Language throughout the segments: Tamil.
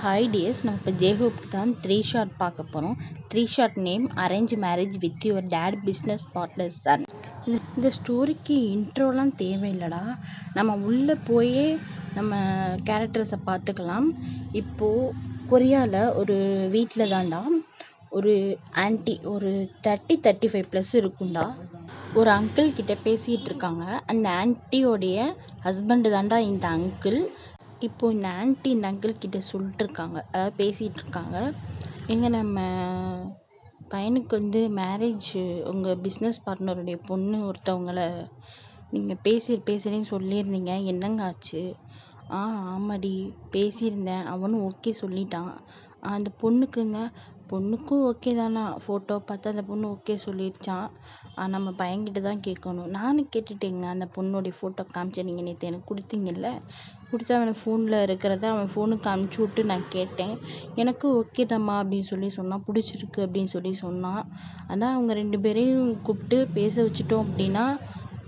ஹாய் டியர்ஸ், நம்ம இப்போ ஜேஹோப்க்கு தான் 3 ஷாட் பார்க்க போகிறோம். 3 shot name arrange marriage with your dad business partner son. இந்த ஸ்டோரிக்கு இன்ட்ரோலாம் தேவையில்லடா, நம்ம உள்ளே போயே நம்ம கேரக்டர்ஸை பார்த்துக்கலாம். இப்போது கொரியாவில் ஒரு வீட்டில் தான்டா ஒரு ஆன்ட்டி, ஒரு 30-35 ப்ளஸ் இருக்கும்டா, ஒரு அங்கிள் கிட்ட பேசிகிட்டு இருக்காங்க. அந்த ஆன்ட்டியோடைய ஹஸ்பண்டு தான்டா இந்த அங்கிள். இப்போ இந்த ஆன்ட்டி இந்த அங்கிள் கிட்ட சொல்லிட்டு இருக்காங்க, அதாவது பேசிகிட்டு இருக்காங்க. எங்க நம்ம பையனுக்கு வந்து மேரேஜ், உங்கள் பிஸ்னஸ் பார்ட்னருடைய பொண்ணு ஒருத்தவங்கள நீங்கள் பேசுகிறேன்னு சொல்லியிருந்தீங்க, என்னங்க ஆச்சு? ஆமாடி பேசியிருந்தேன், அவனும் ஓகே சொல்லிட்டான். அந்த பொண்ணுக்கும் ஓகே தானா? ஃபோட்டோ பார்த்து அந்த பொண்ணு ஓகே சொல்லிடுச்சான். நம்ம பையன்கிட்ட தான் கேட்கணும். நானும் கேட்டுட்டேங்க, அந்த பொண்ணுடைய ஃபோட்டோ காமிச்சேன், நீங்கள் நேற்று எனக்கு கொடுத்தீங்கல்ல, கொடுத்து அவனுக்கு ஃபோனில் இருக்கிறத அவன் ஃபோனுக்கு அனுப்பிச்சி விட்டு நான் கேட்டேன். எனக்கு ஓகே தாம்மா அப்படின்னு சொன்னான், பிடிச்சிருக்கு அப்படின்னு சொன்னான். அதான் அவங்க 2 பேரையும் கூப்பிட்டு பேச வச்சுட்டோம் அப்படின்னா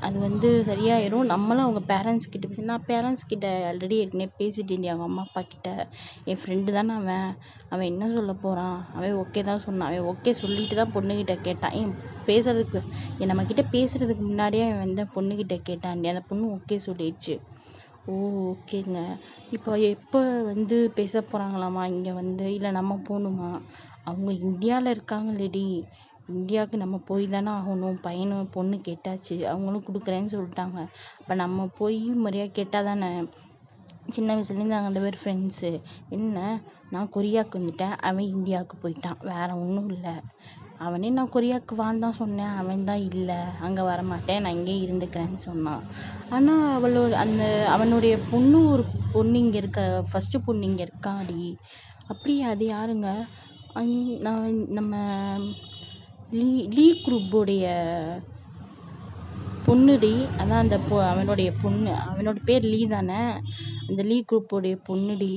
அது வந்து சரியாயிடும். நம்மளும் அவங்க பேரண்ட்ஸ் கிட்ட நான் பேரண்ட்ஸ் கிட்ட ஆல்ரெடி ஏற்கனவே பேசிட்டேன், அவங்க அம்மா அப்பா கிட்ட. என் ஃப்ரெண்டு தானே அவன் என்ன சொல்ல போகிறான்? அவன் ஓகே தான் சொன்னான். அவன் ஓகே சொல்லிட்டு தான் பொண்ணுக்கிட்ட கேட்டான். பேசுறதுக்கு நம்மக்கிட்ட பேசுகிறதுக்கு முன்னாடியே அவன் வந்து பொண்ணுக்கிட்ட கேட்டான்டி. அந்த பொண்ணு ஓகே சொல்லிடுச்சு. ஓகேங்க. இப்போ எப்போ வந்து பேச போகிறாங்களாம்மா இங்கே வந்து? இல்லை நம்ம போகணுமா? அவங்க இந்தியாவில் இருக்காங்களேடி, இந்தியாவுக்கு நம்ம போய் தானே ஆகணும். பையனும் பொண்ணு கேட்டாச்சு, அவங்களும் கொடுக்குறேன்னு சொல்லிட்டாங்க. அப்போ நம்ம போய் முறையாக கேட்டால் தானே. சின்ன வயசுலேருந்து நாங்கள் 2 பேர் ஃப்ரெண்ட்ஸு. என்ன, நான் கொரியாவுக்கு வந்துட்டேன், அவன் இந்தியாவுக்கு போயிட்டான், வேறு ஒன்றும் இல்லை. அவனே நான் கொரியாவுக்கு வான்னு தான் சொன்னேன், அவன் தான் இல்லை, அங்கே வரமாட்டேன், நான் இங்கே இருந்துக்கிறேன்னு சொன்னான். ஆனால் அவனுடைய ஒரு பொண்ணு இங்கே இருக்க, ஃபஸ்ட்டு பொண்ணு இங்கே இருக்காடி. அப்படியே அது யாருங்க? நம்ம லீ குரூப்போடைய பொண்ணுடி. அதான் அந்த அவனுடைய பொண்ணு, அவனோட பேர் லீ தானே, அந்த லீ குரூப்போடைய பொண்ணுடி.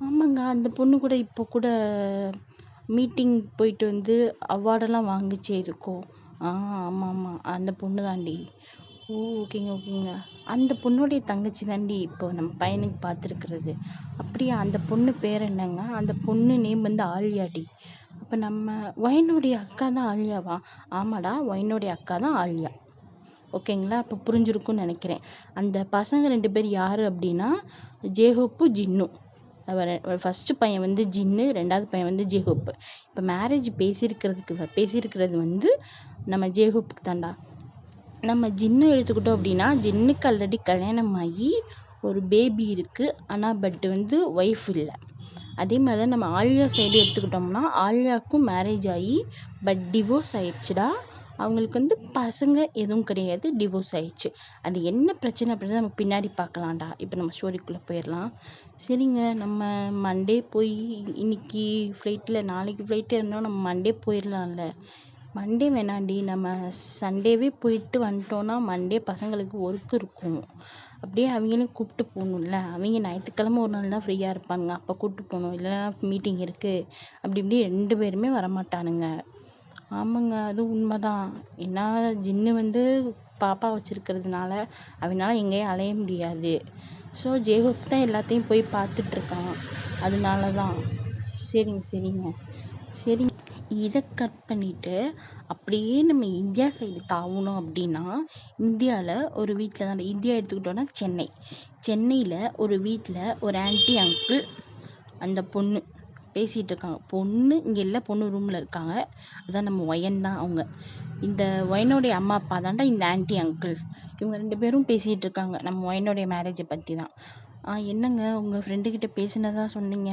ஆமாங்க, அந்த பொண்ணு கூட இப்போ கூட மீட்டிங் போயிட்டு வந்து அவார்டெல்லாம் வாங்குச்சு எதுக்கோ. ஆமாம், அந்த பொண்ணு தாண்டி. ஓகேங்க. அந்த பொண்ணுடைய தங்கச்சி தாண்டி இப்போ நம்ம பையனுக்கு பார்த்துருக்குறது. அப்படியா? அந்த பொண்ணு பேர் என்னங்க? அந்த பொண்ணு நேம் வந்து ஆலியாடி. அப்போ நம்ம ஒயினுடைய அக்கா தான் ஆலியாவா? ஆமாடா, ஒயினுடைய அக்கா தான் ஆலியா. ஓகேங்களா? அப்போ புரிஞ்சிருக்கும்னு நினைக்கிறேன். அந்த பசங்க 2 பேர் யார் அப்படின்னா ஜேஹோப்பு, ஜின்னு. ஃபஸ்ட்டு பையன் வந்து ஜின்னு, 2வது பையன் வந்து ஜேஹோப்பு. இப்போ மேரேஜ் பேசியிருக்கிறது வந்து நம்ம ஜேஹோப்புக்கு தாண்டா. நம்ம ஜின்னு எடுத்துக்கிட்டோம் அப்படின்னா, ஜின்னுக்கு ஆல்ரெடி கல்யாணம் ஆகி ஒரு பேபி இருக்குது, ஆனால் வந்து ஒய்ஃப் இல்லை. அதே மாதிரி தான் நம்ம ஆலியா சைடு எடுத்துக்கிட்டோம்னா, ஆலியாவுக்கும் மேரேஜ் ஆகி டிவோர்ஸ் ஆயிடுச்சுடா. அவங்களுக்கு வந்து பசங்க எதுவும் கிடையாது, டிவோர்ஸ் ஆயிடுச்சு. அது என்ன பிரச்சனை அப்படின்னு நம்ம பின்னாடி பார்க்கலாம்டா. இப்போ நம்ம ஸ்டோரிக்குள்ளே போயிடலாம். சரிங்க, நம்ம மண்டே போய் இன்னைக்கு ஃப்ளைட்டில், நாளைக்கு ஃப்ளைட்டு இருந்தோம், நம்ம மண்டே போயிடலாம்ல. மண்டே வேணாண்டி, நம்ம சண்டேவே போயிட்டு வந்துட்டோன்னா மண்டே பசங்களுக்கு ஒர்க் இருக்கும். அப்படியே அவங்களையும் கூப்பிட்டு போகணும்ல. அவங்க ஞாயிற்றுக்கிழமை ஒரு நாள் தான் ஃப்ரீயாக இருப்பாங்க, அப்போ கூப்பிட்டு போகணும். இல்லைனா மீட்டிங் இருக்குது அப்படி 2 பேருமே வரமாட்டானுங்க. ஆமாங்க, அதுவும் உண்மைதான். ஏன்னா ஜின்னு வந்து பாப்பா வச்சுருக்கிறதுனால அவனால் எங்கேயும் அலைய முடியாது. ஸோ ஜேஹோப் தான் எல்லாத்தையும் போய் பார்த்துட்ருக்கான், அதனால தான். சரிங்க. இதை கட் பண்ணிவிட்டு அப்படியே நம்ம இந்தியா சைடு தாவணும் அப்படின்னா, இந்தியாவில் ஒரு வீட்டில் தான், இந்தியா எடுத்துக்கிட்டோன்னா சென்னையில் ஒரு வீட்டில் ஒரு ஆன்ட்டி அங்கிள், அந்த பொண்ணு பேசிகிட்டு இருக்காங்க. பொண்ணு இங்கே இல்லை, பொண்ணு ரூமில் இருக்காங்க. அதான் நம்ம ஒயன் தான் அவங்க. இந்த ஒயனுடைய அம்மா அப்பா தாண்டா இந்த ஆன்ட்டி அங்கிள். இவங்க 2 பேரும் பேசிகிட்டு இருக்காங்க நம்ம ஒயனுடைய மேரேஜை பற்றி தான். என்னங்க, உங்கள் ஃப்ரெண்டுக்கிட்ட பேசினதா சொன்னீங்க?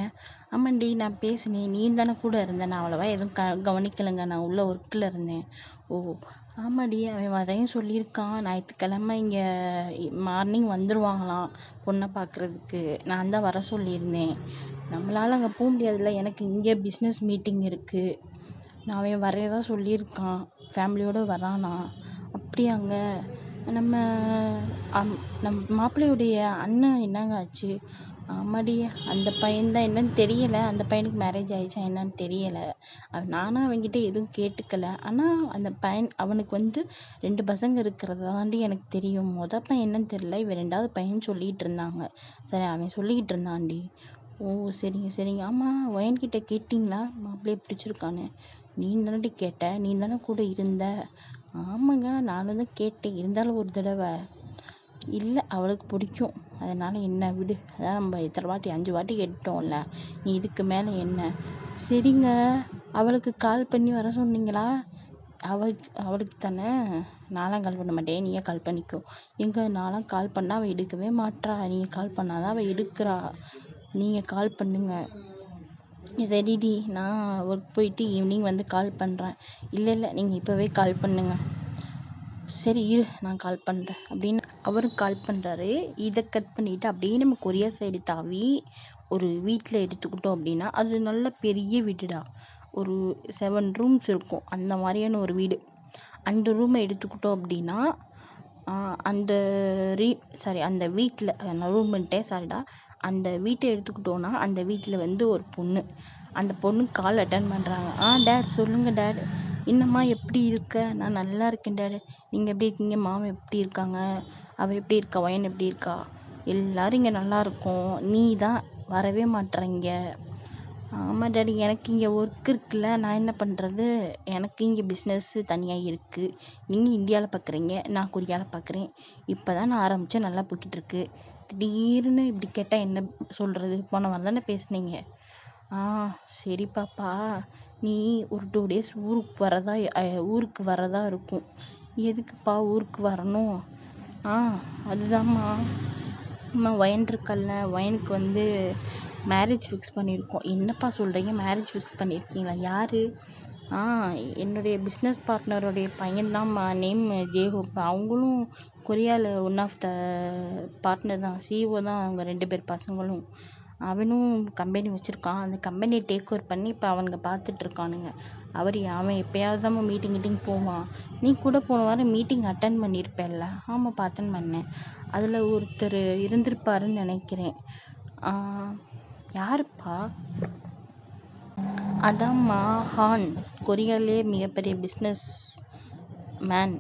ஆமாண்டி, நான் பேசினேன், நீ தானே கூட இருந்தேன், நான் அவ்வளோவா எதுவும் கவனிக்கலைங்க, நான் உள்ள ஒர்க்கில் இருந்தேன். ஆமாடி, அவன் வரையும் சொல்லியிருக்கான், ஞாயிற்றுக்கிழமை இங்கே மார்னிங் வந்துடுவாங்களாம் பொண்ணை பார்க்குறதுக்கு. நான் தான் வர சொல்லியிருந்தேன். நம்மளால் அங்கே போக முடியாதுல்ல, எனக்கு இங்கே பிஸ்னஸ் மீட்டிங் இருக்குது. நான் அவன் வரையதா சொல்லியிருக்கான், ஃபேமிலியோடு வரானா. அப்படியாங்க? நம்ம மாப்பிள்ளையுடைய அண்ணன் என்னங்க ஆச்சு? ஆமாடி, அந்த பையன்தான், என்னன்னு தெரியலை, அந்த பையனுக்கு மேரேஜ் ஆயிடுச்சா என்னன்னு தெரியலை. நானும் அவன்கிட்ட எதுவும் கேட்டுக்கல. ஆனால் அந்த பையன், அவனுக்கு வந்து 2 பசங்க இருக்கிறதாண்டி எனக்கு தெரியும். பையன் என்னன்னு தெரியல, இவன் 2வது பையன் சொல்லிகிட்டு இருந்தாங்க. சரி, அவன் சொல்லிக்கிட்டு இருந்தான்டி. ஓ! சரிங்க, சரிங்க. ஆமா ஒயன்கிட்ட கேட்டீங்களா? மாப்பிள்ளைய பிடிச்சிருக்கான்னு? நீ தானடி கேட்ட. நீ தானே கூட இருந்த. ஆமாங்க. நானும் தான் கேட்டேன். இருந்தாலும் ஒரு தடவ. இல்ல அவளுக்கு பிடிக்கும். அதனால என்ன விடு. அதான் நம்ம இத்தனை வாட்டி 5 வாட்டி கேட்டுட்டோம்ல. நீ இதுக்கு மேல என்ன? சரிங்க. அவளுக்கு கால் பண்ணி வர சொன்னீங்களா? அவளுக்கு தானே? நான்லாம் கால் பண்ண மாட்டேன். நீயே கால் பண்ணிக்கோ. எங்க நான்லாம் கால் பண்ணா அவ எடுக்கவே மாட்றா. நீங்க கால் பண்ணா தான் அவ எடுக்குறா. நீங்க கால் பண்ணுங்க. சரிடி நான் ஒர்க் போயிட்டு ஈவினிங் வந்து கால் பண்ணுறேன். இல்லை நீங்கள் இப்போவே கால் பண்ணுங்க. சரி இரு நான் கால் பண்ணுறேன் அப்படின்னு அவரும் கால் பண்ணுறாரு. இதை கட் பண்ணிவிட்டு அப்படியே நம்ம கொரியா சைடு தாவி ஒரு வீட்டில் எடுத்துக்கிட்டோம் அப்படின்னா அது நல்ல பெரிய வீடுடா. ஒரு 7 ரூம்ஸ் இருக்கும். அந்த மாதிரியான ஒரு வீடு. அந்த ரூமை எடுத்துக்கிட்டோம் அப்படின்னா அந்த அந்த வீட்டில் ரூம்ன்ட்டேன் சாரிடா. அந்த வீட்டை எடுத்துக்கிட்டோன்னா அந்த வீட்டில் வந்து ஒரு பொண்ணு. அந்த பொண்ணு கால் அட்டன் பண்ணுறாங்க. டேட் சொல்லுங்கள் டேட். என்னம்மா எப்படி இருக்க? நான் நல்லா இருக்கேன் டேட். நீங்கள் எப்படி இருக்கீங்க? மாமா எப்படி இருக்காங்க? அவள் எப்படி இருக்கா? ஒயன் எப்படி இருக்கா? எல்லோரும் இங்கே நல்லா இருக்கோம். நீ தான் வரவே மாட்றீங்க. ஆமாம் டாடி எனக்கு இங்கே ஒர்க் இருக்குல்ல. நான் என்ன பண்ணுறது? எனக்கு இங்கே பிஸ்னஸ்ஸு தனியாக இருக்குது. நீங்கள் இந்தியாவில் பார்க்குறீங்க, நான் கொரியாவில் பார்க்குறேன். இப்போ தான் நான் ஆரம்பித்தேன், நல்லா போய்கிட்டுருக்கு. திடீர்னு இப்படி கேட்டால் என்ன சொல்கிறது? போன வாரம் தானே பேசுனீங்க. சரி பாப்பா. நீ ஒரு 2 டேஸ் ஊருக்கு வரதா இருக்கும். எதுக்குப்பா ஊருக்கு வரணும்? அதுதாம்மா. அம்மா ஒயன் இருக்கல்ல, ஒயனுக்கு வந்து மேரேஜ் ஃபிக்ஸ் பண்ணியிருக்கோம். என்னப்பா சொல்கிறீங்க? மேரேஜ் ஃபிக்ஸ் பண்ணியிருக்கீங்களா? யார்? என்னுடைய பிஸ்னஸ் பார்ட்னருடைய பையன்தாம்மா. Name J Hope. அவங்களும் கொரியாவில் ஒன் ஆஃப் த பார்ட்னர் தான். சிஇஓ தான் அவங்க 2 பேர் பசங்களும். அவனும் கம்பெனி வச்சுருக்கான். அந்த கம்பெனியை டேக் ஓவர் பண்ணி இப்போ அவனுங்க பார்த்துட்ருக்கானுங்க. அவன் எப்போயாவது தான் மீட்டிங் போவான். நீ கூட போன வாரம் மீட்டிங் அட்டன் பண்ணியிருப்பேல்ல? ஆமாப்பா அட்டன் பண்ணேன். அதில் ஒருத்தர் இருந்திருப்பாருன்னு நினைக்கிறேன். யாருப்பா? அதாம்மா ஹான். கொரியாவிலே மிகப்பெரிய பிஸ்னஸ் மேன்.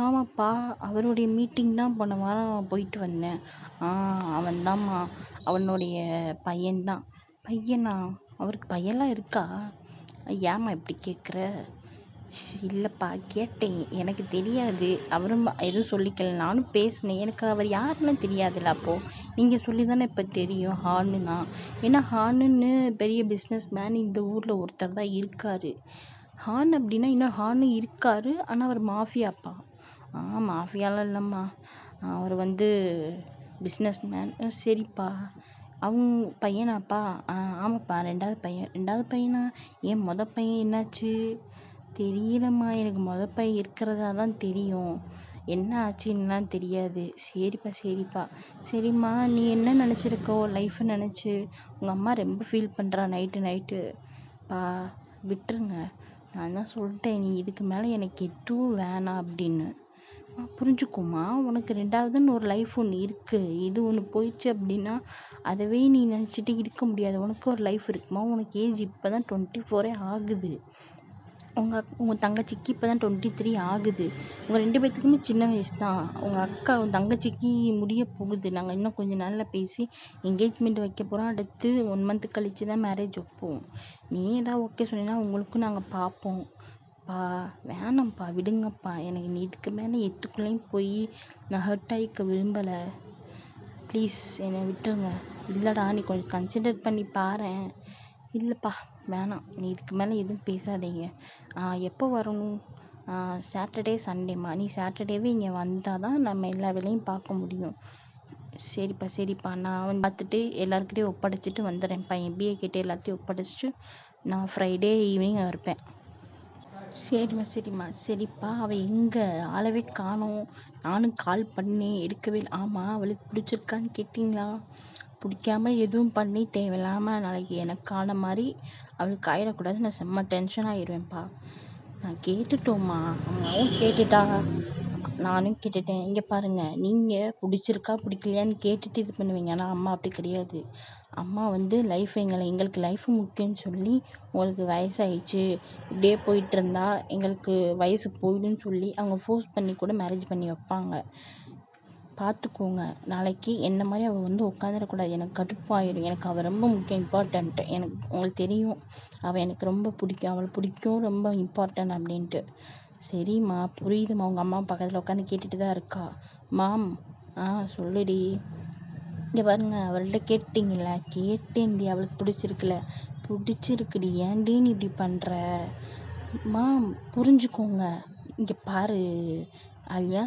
ஆமாப்பா அவருடைய மீட்டிங் தான் போன வாரம் போயிட்டு வந்தேன். அவன்தாம்மா. அவனுடைய பையன்தான். பையனா? அவருக்கு பையன்லாம் இருக்கா? ஏம்மா இப்படி கேட்குற? இல்லைப்பா கேட்டேன். எனக்கு தெரியாது. அவரும் எதுவும் சொல்லிக்கல. நானும் பேசினேன். எனக்கு அவர் யாருன்னு தெரியாதுல்ல. அப்போது நீங்கள் சொல்லி தானே இப்போ தெரியும் ஹானுன்னா. ஏன்னா ஹானுன்னு பெரிய பிஸ்னஸ் மேன் இந்த ஊரில் ஒருத்தர் தான் இருக்கார். ஹான் அப்படின்னா இன்னும் ஹானு இருக்கார். ஆனால் அவர் மாஃபியாப்பா. மாஃபியாலாம் இல்லைம்மா. அவர் வந்து பிஸ்னஸ் மேன். சரிப்பா. அவங்க பையனாப்பா? ஆமாப்பா 2வது பையனா? ஏன் பையன் என்னாச்சு? தெரியலம்மா. எனக்கு பையன் இருக்கிறதா தான் தெரியும். என்ன ஆச்சுன்னுலாம் தெரியாது. சரிப்பா. சரிம்மா நீ என்ன நினச்சிருக்கோ லைஃப்பை நினச்சி? உங்கள் அம்மா ரொம்ப ஃபீல் பண்ணுறா நைட்டு. விட்டுருங்க. நான் தான் சொல்லிட்டேன், நீ இதுக்கு மேலே எனக்கு எதுவும் வேணாம் அப்படின்னு. புரிஞ்சுக்கோமா. உனக்கு 2வதுன்னு ஒரு லைஃப் ஒன்று இருக்குது. இது ஒன்று போயிடுச்சு அப்படின்னா அதவே நீ நினச்சிட்டு இருக்க முடியாது. உனக்கு ஒரு லைஃப் இருக்குமா? உனக்கு ஏஜ் இப்போ தான் 24 ஆகுது. உங்கள் தங்கச்சிக்கு இப்போ தான் 23 ஆகுது. உங்கள் 2 பேர்த்துக்குமே சின்ன வயசு தான். உன் தங்கச்சிக்கு முடிய போகுது. நாங்கள் இன்னும் கொஞ்சம் நாளில் பேசி என்கேஜ்மெண்ட் வைக்க போகிறோம். அடுத்து 1 மந்த் கழித்து தான் மேரேஜ் வைப்போம். நீ ஏதாவது ஓகே சொன்னீங்கன்னா உங்களுக்கும் நாங்கள் பார்ப்போம். வேணாம்ப்பா விடுங்கப்பா. எனக்கு நீ இதுக்கு மேலே எத்துக்குள்ளேயும் போய் நான் ஹர்ட் ஆகிக்க விரும்பலை. ப்ளீஸ் என்னை விட்டுருங்க. இல்லைடா நீ கொஞ்சம் கன்சிடர் பண்ணி பாரேன். இல்லைப்பா வேணாம். நீ இதுக்கு மேலே எதுவும் பேசாதீங்க. எப்போ வரணும்? சாட்டர்டே சண்டேம்மா. நீ சாட்டர்டேவே இங்கே வந்தால் தான் நம்ம எல்லா வேலையும் பார்க்க முடியும். சரிப்பா. நான் வந்து பார்த்துட்டு எல்லாருக்கிட்டையும் ஒப்படைச்சிட்டு வந்துடுறேன்ப்பா. என் பிஏ கிட்டே எல்லாத்தையும் ஒப்படைச்சிட்டு நான் ஃப்ரைடே ஈவினிங் இருப்பேன். சரிம்மா. சரிப்பா. அவள் எங்கே? ஆளவே காணோம். நானும் கால் பண்ணேன் எடுக்கவே இல்லை. அவளுக்கு பிடிச்சிருக்கான்னு கேட்டிங்களா? பிடிக்காம எதுவும் பண்ணி தேவையில்லாமல் நாளைக்கு எனக்கு ஆன மாதிரி அவளுக்கு ஆயிடக்கூடாது. நான் செம்ம டென்ஷன் ஆயிடுவேன்ப்பா. நான் கேட்டுட்டோம்மா. அம்மாவும் கேட்டுட்டா, நானும் கேட்டுட்டேன். இங்கே பாருங்கள், நீங்கள் பிடிச்சிருக்கா பிடிக்கலையான்னு கேட்டுட்டு இது பண்ணுவீங்க. ஆனால் அம்மா அப்படி கிடையாது. அம்மா வந்து எங்களுக்கு லைஃப் முக்கியம்னு சொல்லி உங்களுக்கு வயசாயிடுச்சு இப்படியே போயிட்டு இருந்தா எங்களுக்கு வயசு போயிடும்னு சொல்லி அவங்க ஃபோர்ஸ் பண்ணி கூட மேரேஜ் பண்ணி வைப்பாங்க. பார்த்துக்கோங்க. நாளைக்கு என்ன மாதிரி அவள் வந்து உட்காந்துடக்கூடாது. எனக்கு கடுப்பாயிடும். எனக்கு அவள் ரொம்ப முக்கியம், இம்பார்ட்டண்ட்டு. எனக்கு உங்களுக்கு தெரியும், அவள் எனக்கு ரொம்ப பிடிக்கும், அவளை பிடிக்கும், ரொம்ப இம்பார்ட்டன்ட் அப்படின்ட்டு. சரிம்மா, புரியுதும்மா. உங்கள் அம்மா பக்கத்தில் உட்காந்து கேட்டுட்டு தான் இருக்கா. மாம், சொல்லுடி. இங்கே பாருங்க, அவள்கிட்ட கேட்டீங்கள? கேட்டேன்டி. அவளுக்கு பிடிச்சிருக்குல்ல? பிடிச்சிருக்குடி. ஏன்டி நீ இப்படி பண்ணுற? மாம், புரிஞ்சுக்கோங்க. இங்கே பாரு ஆலியா,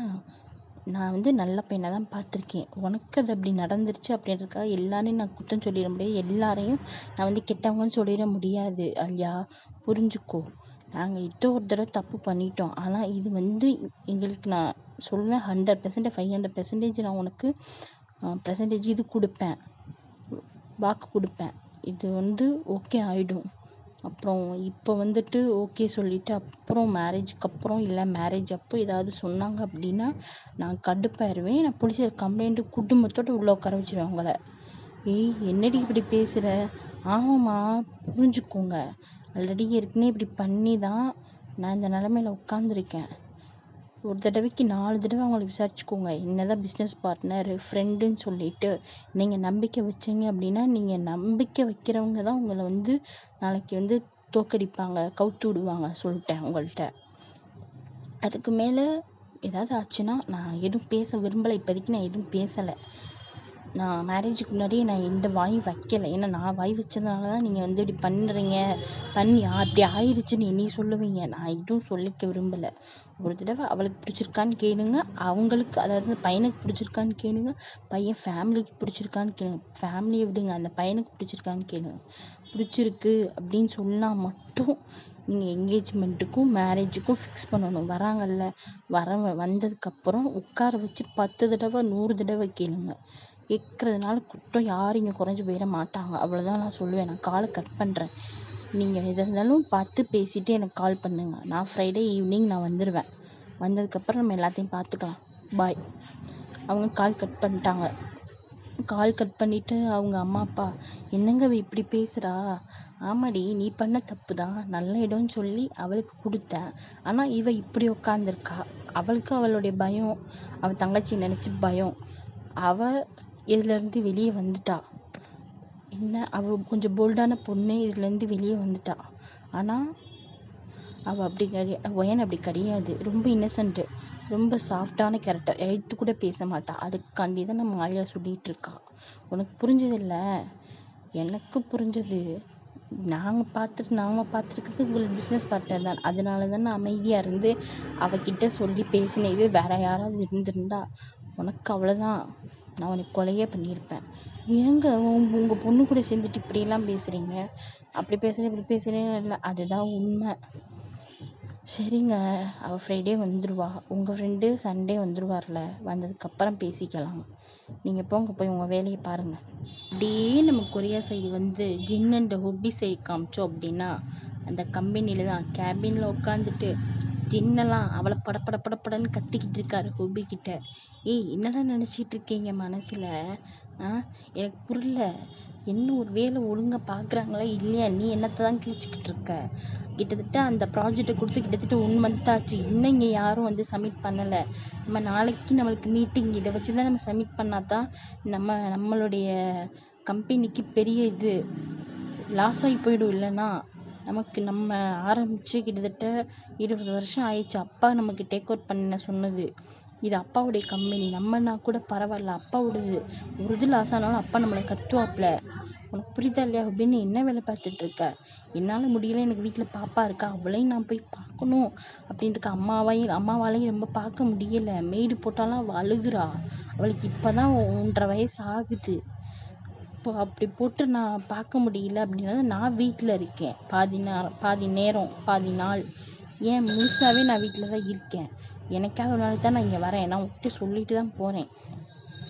நான் வந்து நல்ல பையனை தான் பார்த்துருக்கேன். உனக்கு அது அப்படி நடந்துருச்சு அப்படின்றதுக்காக எல்லாரையும் நான் குற்றம் சொல்லிட முடியாது. எல்லாரையும் நான் வந்து கெட்டவங்கன்னு சொல்லிட முடியாது ஆலியா. புரிஞ்சுக்கோ. நாங்கள் ஒரு தடவை தப்பு பண்ணிட்டோம். ஆனால் இது வந்து எங்களுக்கு நான் சொல்லுவேன் 100% 500% நான் உனக்கு பெர்சன்டேஜ் இது கொடுப்பேன், வாக்கு கொடுப்பேன். இது வந்து ஓகே ஆகிடும். அப்புறம் இப்போ வந்துட்டு ஓகே சொல்லிவிட்டு அப்புறம் மேரேஜுக்கு அப்புறம் இல்லை மேரேஜ் அப்போ ஏதாவது சொன்னாங்க அப்படின்னா நான் கடுப்பாயிருவேன். நான் போலீஸில் கம்ப்ளைண்ட்டு குடும்பத்தோடு உள்ளே உட்கார வச்சுருவேன் அவங்கள. ஏய், என்னடி இப்படி பேசுகிற? ஆமாம்மா, புரிஞ்சுக்கோங்க. ஆல்ரெடி ஏற்கனவே இப்படி பண்ணி தான் நான் இந்த நிலமையில உட்காந்துருக்கேன். ஒரு தடவைக்கு 4 தடவை அவங்கள விசாரிச்சுக்கோங்க. என்னதான் பிஸ்னஸ் பார்ட்னர், ஃப்ரெண்டுன்னு சொல்லிட்டு நீங்கள் நம்பிக்கை வச்சீங்க அப்படின்னா, நீங்கள் நம்பிக்கை வைக்கிறவங்க தான் உங்களை வந்து நாளைக்கு வந்து தோக்கடிப்பாங்க, கவுத்து விடுவாங்க சொல்லிட்டேன் உங்கள்கிட்ட. அதுக்கு மேலே ஏதாவது ஆச்சுன்னா நான் எதுவும் பேச விரும்பலை. இப்போதைக்கு நான் எதுவும் பேசலை. நான் மேரேஜுக்கு முன்னாடியே நான் எந்த வாயும் வைக்கலை. ஏன்னா நான் வாய் வச்சதுனால தான் நீங்கள் வந்து இப்படி பண்ணுறீங்க, பண்ணி அப்படி ஆயிடுச்சுன்னு என்னைய சொல்லுவீங்க. நான் எதுவும் சொல்லிக்க விரும்பலை. ஒரு தடவை அவளுக்கு பிடிச்சிருக்கான்னு கேளுங்க. அவங்களுக்கு, அதாவது பையனுக்கு பிடிச்சிருக்கான்னு கேளுங்க. பையன் ஃபேமிலிக்கு பிடிச்சிருக்கான்னு கேளுங்க. ஃபேமிலியை விடுங்க, அந்த பையனுக்கு பிடிச்சிருக்கான்னு கேளுங்க. பிடிச்சிருக்கு அப்படின்னு சொன்னால் மட்டும் நீங்கள் என்கேஜ்மெண்ட்டுக்கும் மேரேஜுக்கும் ஃபிக்ஸ் பண்ணணும். வராங்கல்ல, வந்ததுக்கப்புறம் உட்கார வச்சு 10 தடவை 100 தடவை கேளுங்க. கேட்குறதுனால குற்றம் யாரும் இங்கே குறைஞ்சி போயிட மாட்டாங்க. அவ்வளோதான் நான் சொல்லுவேன். நான் காலை கட் பண்ணுறேன். நீங்கள் எதாக இருந்தாலும் பார்த்து பேசிவிட்டு எனக்கு கால் பண்ணுங்கள். நான் ஃப்ரைடே ஈவினிங் நான் வந்துடுவேன். வந்ததுக்கப்புறம் நம்ம எல்லாத்தையும் பார்த்துக்கலாம். பாய். அவங்க கால் கட் பண்ணிட்டாங்க. கால் கட் பண்ணிவிட்டு அவங்க அம்மா அப்பா, என்னங்க இப்படி பேசுகிறா? ஆமாடி, நீ பண்ண தப்பு தான். நல்ல இடம்னு சொல்லி அவளுக்கு கொடுத்தேன். ஆனால் இப்படி உட்காந்துருக்கா. அவளுக்கு அவளுடைய பயம், அவள் தங்கச்சி நினச்சி பயம். அவள் இதுலேருந்து வெளியே வந்துட்டா. என்ன, அவள் கொஞ்சம் போல்டான பொண்ணு, இதுலேருந்து வெளியே வந்துட்டா. ஆனால் அவள் அப்படி ஒயன் அப்படி கிடையாது. ரொம்ப இன்னசென்ட்டு, ரொம்ப சாஃப்டான கேரக்டர். எடுத்து கூட பேச மாட்டா. அதுக்காண்டி தான் நம்ம ஆலியா சொல்லிகிட்டு இருக்கா. உனக்கு புரிஞ்சதில்ல? எனக்கு புரிஞ்சது. நாங்கள் பார்த்துருக்கிறது உங்களுக்கு பிஸ்னஸ் பார்ட்னர் தான். அதனால தான் நான் அமைதியாக இருந்து அவகிட்ட சொல்லி பேசினேன். இது வேறு யாராவது இருந்திருந்தா உனக்கு அவ்வளோதான், நான் உனக்கு கொலையே பண்ணியிருப்பேன். ஏங்க உங்கள் பொண்ணு கூட சேர்ந்துட்டு இப்படியெல்லாம் பேசுகிறீங்க? அப்படி பேசுகிறேன் இப்படி பேசுகிறேன்னு இல்லை, அதுதான் உண்மை. சரிங்க, அவள் ஃப்ரைடே வந்துடுவா. உங்கள் ஃப்ரெண்டு சண்டே வந்துடுவார்ல, வந்ததுக்கப்புறம் பேசிக்கலாம். நீங்கள் போய் உங்கள் வேலையை பாருங்கள். அப்படியே நம்ம கொரியா சைடு வந்து ஜின் அண்ட் ஹொப்பி சைடு காமிச்சோம் அப்படின்னா, அந்த கம்பெனியில் தான் கேபினில் உட்காந்துட்டு ஜின்னெல்லாம் அவளை படப்படன்னு கத்திக்கிட்டு இருக்காரு ஹொபிக்கிட்ட. ஏய், என்னடா நினச்சிக்கிட்டு இருக்கீங்க மனசில்? எனக்கு புரியல. என்ன ஒரு வேலை ஒழுங்காக பார்க்குறாங்களா இல்லையா? நீ என்னத்தை தான் கிழிச்சிக்கிட்டு இருக்க? கிட்டத்தட்ட அந்த ப்ராஜெக்டை கொடுத்து கிட்டத்தட்ட 1 month ஆச்சு. இன்னும் இங்கே யாரும் வந்து சப்மிட் பண்ணலை. நம்ம நாளைக்கு நம்மளுக்கு மீட்டிங், இதை வச்சு தான் நம்ம சப்மிட் பண்ணால் தான் நம்மளுடைய கம்பெனிக்கு பெரிய இது லாஸ் ஆகி போயிடும். இல்லைன்னா நமக்கு நம்ம ஆரம்பித்து கிட்டத்தட்ட 20 வருஷம் ஆயிடுச்சு. அப்பா நமக்கு டேக் ஓவர் பண்ண சொன்னது. இது அப்பாவுடைய கம்பெனி. நம்மனா கூட பரவாயில்ல, அப்பாவுடைய ஒரு இது லாஸ் ஆனாலும் அப்பா நம்மளை கத்துவாப்புல. உனக்கு புரியுதா இல்லையா? அப்படின்னு என்ன வேலை பார்த்துட்ருக்க? என்னால் முடியல, எனக்கு வீட்டில் பாப்பா இருக்கா, அவளையும் நான் போய் பார்க்கணும் அப்படின்ட்டு அம்மாவாலையும் ரொம்ப பார்க்க முடியலை. மெய்டு போட்டாலும் அவள் அழுகுறா. அவளுக்கு இப்போ தான் 1.5 வயசு ஆகுது. இப்போ அப்படி போட்டு நான் பார்க்க முடியல அப்படின்னா நான் வீட்டில் இருக்கேன். பாதி நேரம் பாதி நாள், ஏன் முழுசாகவே நான் வீட்டில் தான் இருக்கேன். எனக்காக ஒரு நாள் தான் நான் இங்கே வரேன். நான் உங்கள்கிட்ட சொல்லிட்டு தான் போகிறேன்.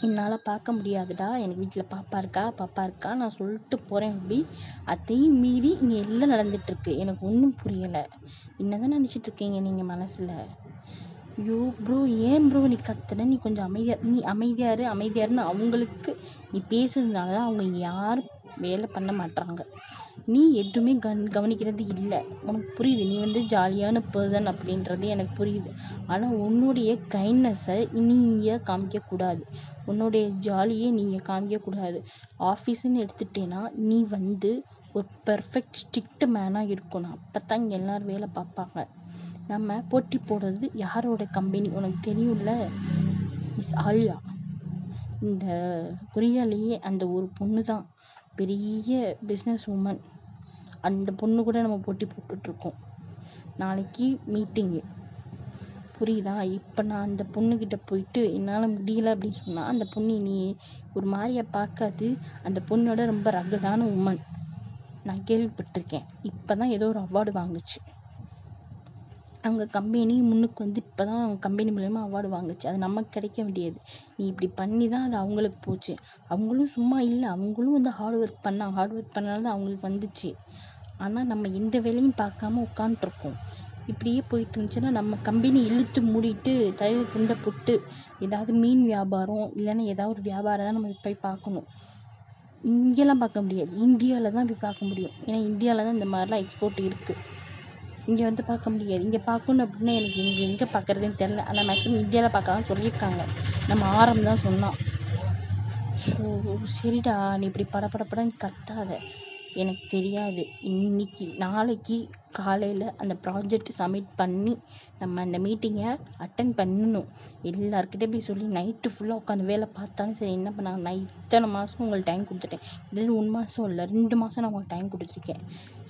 என்னால் பார்க்க முடியாதுடா, எனக்கு வீட்டில் பாப்பா இருக்கா நான் சொல்லிட்டு போகிறேன். அப்படி அதையும் மீறி இங்கே எல்லாம் நடந்துகிட்ருக்கு. எனக்கு ஒன்றும் புரியலை. என்ன தான் நினச்சிட்ருக்கீங்க நீங்கள் மனசில்? ஐயோ ப்ரோ, ஏன் ப்ரோ நீ கத்துன? நீ கொஞ்சம் அமைதியாருன்னு அவங்களுக்கு நீ பேசுறதுனால தான் அவங்க யாரும் வேலை பண்ண மாட்டாங்க. நீ எதுவுமே கவனிக்கிறது இல்லை. உனக்கு புரியுது, நீ வந்து ஜாலியான பர்சன் அப்படின்றது எனக்கு புரியுது. ஆனால் உன்னுடைய கைண்ட்னஸை நீயே காமிக்கக்கூடாது. உன்னுடைய ஜாலியை நீங்கள் காமிக்கக்கூடாது. ஆஃபீஸுன்னு எடுத்துட்டேன்னா நீ வந்து ஒரு பெர்ஃபெக்ட் ஸ்ட்ரிக்ட் மேனாக இருக்கணும். அப்போ தான் இங்கே எல்லோரும் வேலை பார்ப்பாங்க. நம்ம போட்டி போடுறது யாரோட கம்பெனி உனக்கு தெரியும்ல? மிஸ் ஆலியா. இந்த கொரியாலேயே அந்த ஒரு பொண்ணு தான் பெரிய பிஸ்னஸ் உமன். அந்த பொண்ணு கூட நம்ம போட்டி போட்டுட்ருக்கோம். நாளைக்கு மீட்டிங்கு, புரியுதா? இப்போ நான் அந்த பொண்ணுக்கிட்ட போயிட்டு என்னால் முடியலை அப்படின்னு சொன்னால் அந்த பொண்ணு நீ ஒரு மாதிரியா பார்க்காது. அந்த பொண்ணோட ரொம்ப ரகடான உமன். நான் கேள்விப்பட்டிருக்கேன். இப்போ தான் ஏதோ ஒரு அவார்டு வாங்குச்சு. அவங்க கம்பெனி முன்னுக்கு வந்து இப்போ தான் அவங்க கம்பெனி மூலயமா அவார்டு வாங்குச்சு. அது நமக்கு கிடைக்க வேண்டியது. நீ இப்படி பண்ணி தான் அது அவங்களுக்கு போச்சு. அவங்களும் சும்மா இல்லை, அவங்களும் வந்து ஹார்ட் ஒர்க் பண்ணாங்க. ஹார்ட் ஒர்க் பண்ணால தான் அவங்களுக்கு வந்துச்சு. ஆனால் நம்ம எந்த வேலையும் பார்க்காம உட்காந்துட்ருக்கோம். இப்படியே போயிட்டு இருந்துச்சுன்னா நம்ம கம்பெனி இழுத்து மூடிட்டு தலையில் குண்டை போட்டு ஏதாவது மீன் வியாபாரம் இல்லைன்னா ஏதாவது ஒரு வியாபாரம் தான் நம்ம போய் பார்க்கணும். இங்கெல்லாம் பார்க்க முடியாது, இந்தியாவில் தான் போய் பார்க்க முடியும். ஏன்னா இந்தியாவில் தான் இந்த மாதிரிலாம் எக்ஸ்போர்ட் இருக்குது. இங்கே வந்து பார்க்க முடியாது. இங்கே பார்க்கணும் அப்படின்னா எனக்கு எங்கே பார்க்குறதுன்னு தெரில. ஆனால் மேக்ஸிமம் இந்தியாவில் பார்க்கலாம் சொல்லியிருக்காங்க. நம்ம ஆரம் தான் சொன்னான். ஸோ சரிடா, நீ இப்படி படன்னு கத்தாத. எனக்கு தெரியாது. நாளைக்கு காலையில் அந்த ப்ராஜெக்ட் சப்மிட் பண்ணி நம்ம அந்த மீட்டிங்கை அட்டன் பண்ணணும். எல்லாருக்கிட்டே போய் சொல்லி நைட்டு ஃபுல்லாக உட்காந்து வேலை பார்த்தாலும் சரி. என்ன பண்ணாங்க, நான் இத்தனை மாதம் உங்களுக்கு டைம் கொடுத்துட்டேன். இது 1 மாதம் இல்லை, 2 மாதம் நான் உங்களுக்கு டைம் கொடுத்துருக்கேன்.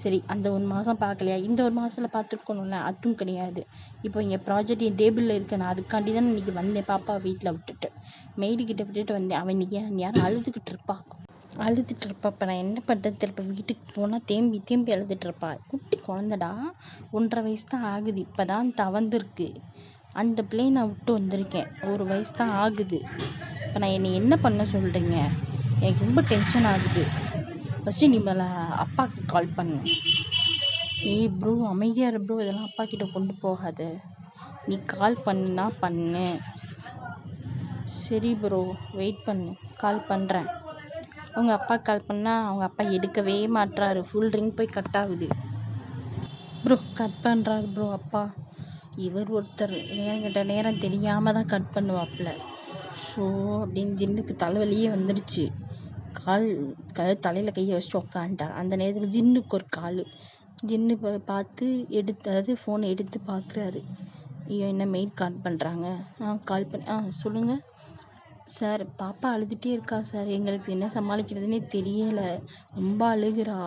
சரி, அந்த 1 மாதம் பார்க்கலையா? இந்த 1 மாதத்தில் பார்த்துருக்கணும்ல, அதுவும் கிடையாது. இப்போ இங்கே ப்ராஜெக்ட் என் டேபிளில் இருக்கு. நான் அதுக்காண்டி தான் இன்றைக்கி வந்தேன். பாப்பா வீட்டில் விட்டுட்டு மெய்டுக்கிட்ட விட்டுட்டு வந்தேன். அவன் இன்றைக்கி யாரும் அழுதுகிட்டு இருப்பா. இப்போ நான் என்ன பண்ணுறது தெரியல. இப்போ வீட்டுக்கு போனால் தேம்பி அழுதுட்ருப்பா. குட்டி குழந்தடா, 1.5 வயசு தான் ஆகுது. இப்போ தான் தவந்திருக்கு. அந்த பிள்ளையை நான் விட்டு வந்திருக்கேன். 1 வயசு தான் ஆகுது. இப்போ நான் என்னை என்ன பண்ண சொல்கிறீங்க? எனக்கு ரொம்ப டென்ஷன் ஆகுது. ஃபஸ்ட்டு நீ மேலே அப்பாவுக்கு கால் பண்ணு. ஏய் ப்ரோ, அமைதியாக இரு ப்ரோ, இதெல்லாம் அப்பா கிட்ட கொண்டு போகாத. நீ கால் பண்ணுனா பண்ணு. சரி ப்ரோ, வெயிட் பண்ணு, கால் பண்ணுறேன். அவங்க அப்பா கால் பண்ணால் அவங்க அப்பா எடுக்கவே மாட்றாரு. ஃபுல் ரிங் போய் கட் ஆகுது. ப்ரோ கட் பண்ணுறாரு ப்ரோ அப்பா. இவர் ஒருத்தர் நேரம் தெரியாமல் தான் கட் பண்ணுவாப்புல. ஸோ அப்படின்னு ஜின்னுக்கு தலைவலியே வந்துடுச்சு. தலையில் கையை வச்சுட்டு உக்காந்துட்டார். அந்த நேரத்தில் ஜின்னுக்கு ஒரு கால். ஜின்னு பார்த்து அதாவது ஃபோனை எடுத்து பார்க்குறாரு. ஐயோ, என்ன மெயில் கால் பண்ணுறாங்க. கால் பண்ணி சொல்லுங்கள் சார். பாப்பா அழுதுகிட்டே இருக்கா சார். எங்களுக்கு என்ன சமாளிக்கிறதுனே தெரியலை. ரொம்ப அழுகிறா.